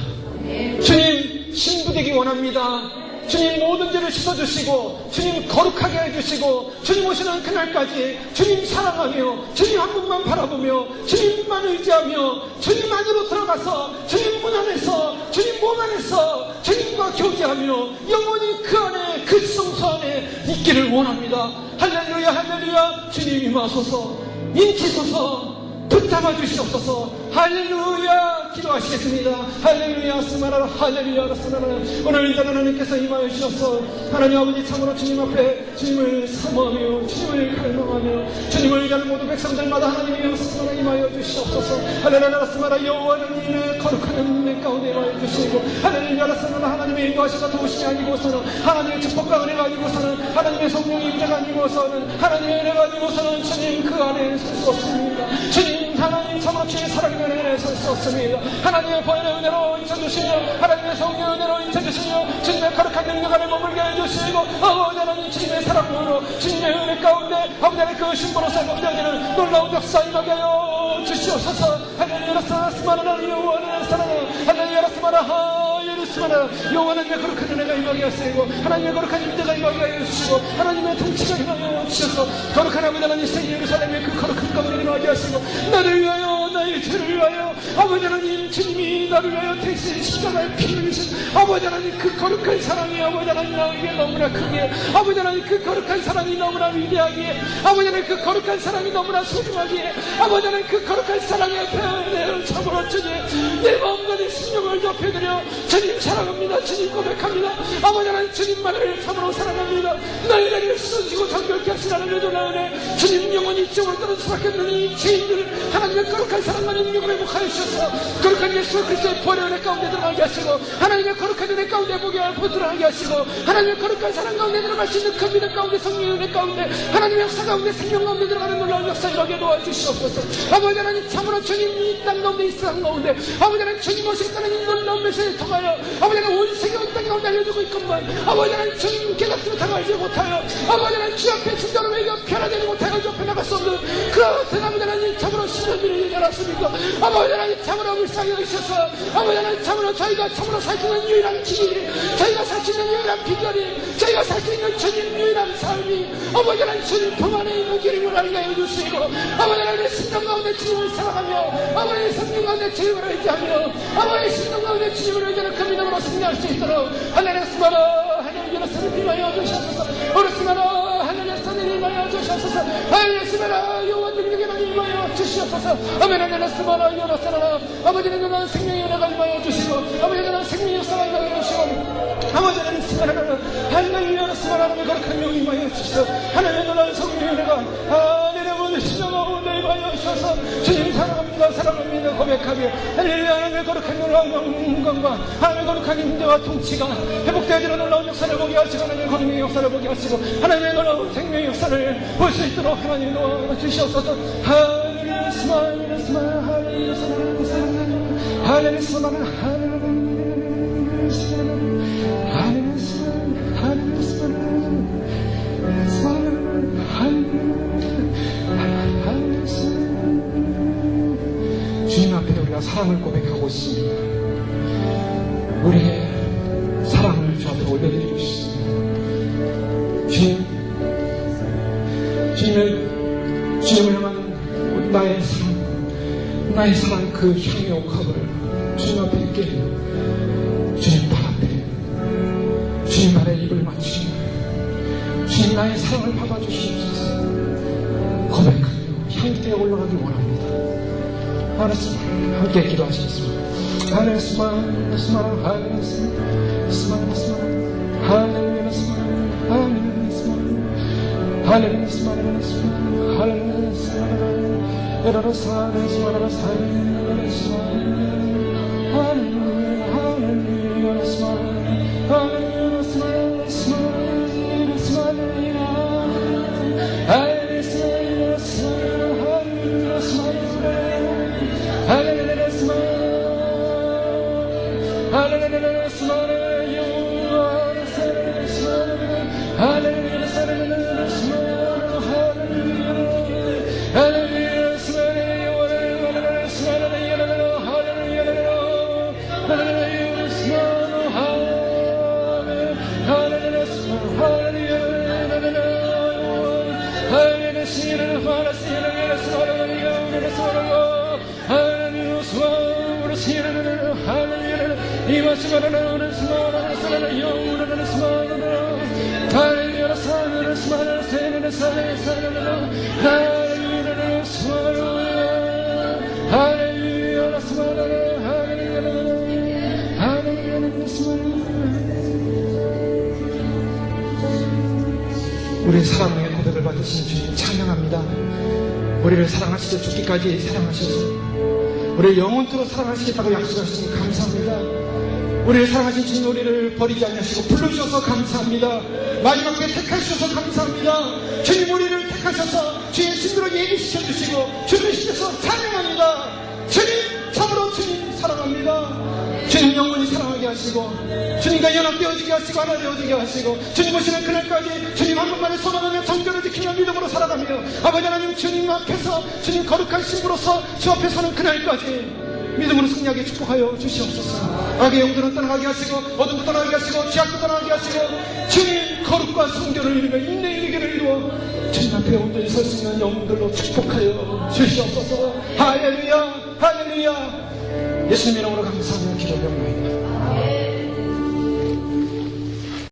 주님, 신부 되기 원합니다. 주님 모든 죄를 씻어주시고 주님 거룩하게 해주시고 주님 오시는 그날까지 주님 사랑하며 주님 한 분만 바라보며 주님만 의지하며 주님 안으로 들어가서 주님 문 안에서 주님 몸 안에서 주님과 교제하며 영원히 그 안에 그 성소 안에 있기를 원합니다. 할렐루야 할렐루야. 주님 임하소서 인치소서 붙잡아 주시옵소서. 할렐루야. 기도하시겠습니다. 할렐루야 스마라라 할렐루야 스마라라. 오늘 이 자는 하나님께서 임하여 주셔서 하나님 아버지 참으로 주님 앞에 주님을 사모하며 주님을 갈망하며 주님을 위하는 모든 백성들마다 하나님이여 스마라 임하여 주시옵소서. 할렐루야 스마라. 여호와 하나님의 거룩한 은혜 가운데 임하여 주시고 할렐루야 스마라. 하나님의 인도하시가 도우심이 아니고서는 하나님의 축복과 은혜가 아니고서는 하나님의 성령의 임재가 아니고서는 하나님의 은혜가 아니고서는 주님 그 안에 설 수 없습니다. 주님 하나님 참으로 주의 사랑의 은혜에 설 수 없습니다. 하나님의 보혈의 은혜로 인쳐주시며 하나님의 성령의 은혜로 인쳐주시며 주님의 거룩한 능력 안에 머물게 해주시고 아버지 하나님 주님의 사랑으로 주님의 은혜 가운데 아버지 하나님 그 신부로서 넘겨지는 놀라운 역사 임하게 하여 주시옵소서. 할렐루야 스마라나 여호와는 사랑하 할렐루야 스마라 하예루 스마라. 여호와는 내 거룩한 은혜가 임하게 하시고 하나님의 거룩한 임재가 임하게 하여 주시고 하나님의 통치가 임하여 주셔서 거룩한 아버지 하나님 새 예루살렘의 그 거룩한 가운데 임하게 하시고 나를 위하여 나의 죄를 위하여 아버지 하나님 주님이 나를 위하여 대신 십자가에 피 흘리신 아버지 하나님 그 거룩한 사랑이 아버지 하나님 나에게 너무나 크게 아버지 하나님 그 거룩한 사랑이 너무나 위대하기에 아버지 하나님 그 거룩한 사랑이 너무나 소중하기에 아버지 하나님 그 거룩한 사랑의 표현을 참으로 주님 내 마음과 내 심령을 좁혀드려 주님 사랑합니다. 주님 고백합니다. 아버지 하나님 주님만을 참으로 사랑합니다. 너희를 씻어주시고 정결케 하시라는 놀라운 은혜 주님 영원히 지옥으로 떨어질 수밖에 없는 이 죄인들 하나님의 거룩한 사랑과 능력을 회복하여 주셔서 거룩한 예수 그리스도의 보혈의 은혜 가운데 들어가게 하시고 하나님의 거룩한 은혜 가운데 보게 들어가게 하시고 하나님의 거룩한 사랑 가운데 들어갈 수 있는 그 믿음 가운데 성령의 은혜 가운데 하나님의 역사 가운데 생명 가운데 들어가는 놀라운 역사 일하게 도와주시옵소서. 아버지 하나님 참으로 주님 이 땅 가운데 이 세상 가운데 아버지 하나님 주님 오시겠다는 이 놀라운 메시지를 통하여 아버지 하나님 온 세계 온 땅 가운데 알려주고 있건만 아버지 하나님 주님 깨닫지 당하지 못하여 아버지 하나님 주 앞에 진정으로 외가 변화되지 못하여 좁혀 나갈 수 없는 그 아버지 하나님 참으로 신령들을 얘기하셨습니까. 아버지 하나님 참으로 불쌍히 여기셔서 아버지 하나님 참으로 저희가 참으로 살 수 있는 유일한 길이 저희가 살 수 있는 유일한 비결이 저희가 살 수 있는 주님 유일한 삶이 아버지 하나님 주님 품 안에 있는 길임을 알게 해주시고 아버지 하나님 심령 가운데 주님을 사랑하며 아버지 성령 가운데 주님을 의지하며 아버지 심령 가운데 주님을 의지하는 그 믿음으로 승리할 수 있도록 하나님의 스마라 하나님의 선을 임하여 주셔서 오늘 스마라 하나님의 선을 임하여 주셔서 하나님의 스마라 여호와 능력에 임하여 주시옵소서. 아멘. 하나님의 스마라 여호와 아버지 하나님의 생명의 은혜가 임하여 주시고 아버지 하나님의 생명의 역사가 임하여 주시고 아버지 하나님 스마라 하나님의 스마라의 거룩한 영이 임하여 주시고 하나님의 놀라운 성령의 은혜가 하나님의 모든 신령하고 임하여 주셔서 주님 사랑합니다 사랑합니다 고백하며 하나님의 거룩한 놀라운 영광과 하나님의 거룩한 임재와 통치가 회복되어지는 놀라운 역사를 보게 하시고 하나님의 거룩의 역사를 보게 하시고 하나님의 놀라운 생명의 역사를 볼 수 있도록 하나님 도와주시옵소서. 하나님의 스마일 스마일 하나님의 사랑하는 사랑하는 하나님의 스마일 하나님의 스마일 하나님의 스마일 하나님의 스마일 스마일 하나님의 스마일 주님 앞에 우리가 사랑을 고백하고 있습니다. 우리의 사랑을 주 앞에 올려드리고 싶습니다. 주님을 향한 나의 사랑 그 향의 옥합을 주님 앞에 있게 해요. 주님 발 앞에 주님 아래 입을 맞추며 주님 나의 사랑을 받아주시옵소서. 고백하며 향기에 올라가길 원합니다. 알았습니다. 함께 기도하시겠습니다. 하늘스마 하늘스마 하늘스마 하늘스마 하늘스마 우리의 사랑의 고백을 받으신 주님 찬양합니다. 우리를 사랑하시되 죽기까지 사랑하셔서 우리를 영원토록 사랑하시겠다고 약속하시니 감사합니다. 우리를 사랑하신 주님 우리를 버리지 않으시고 불러주셔서 감사합니다. 마지막 때 택하셔서 감사합니다. 주님 우리를 택하셔서 주의 신으로 예비시켜주시고 주님 신에서 찬양합니다. 주님 참으로 주님 사랑합니다. 주님 영원히 사랑하게 하시고 주님과 연합되어지게 하시고 하나 되어지게 하시고 주님 오시는 그날까지 주님 한 분만에 소망하며 정결을 지키며 믿음으로 살아가며 아버지 하나님 주님 앞에서 주님 거룩한 신부로서 주 앞에 서는 그날까지 믿음으로 승리하게 축복하여 주시옵소서. 악의 영들은 떠나가게 하시고 어둠도 떠나가게 하시고 죄악도 떠나가게 하시고 주님 거룩과 성결을 이루며 인내의 길을 이루어 주님 앞에 온전히 설 수 있는 영들로 축복하여 주시옵소서. 할렐루야 할렐루야. 예수님 이름으로 감사하며 기도드립니다.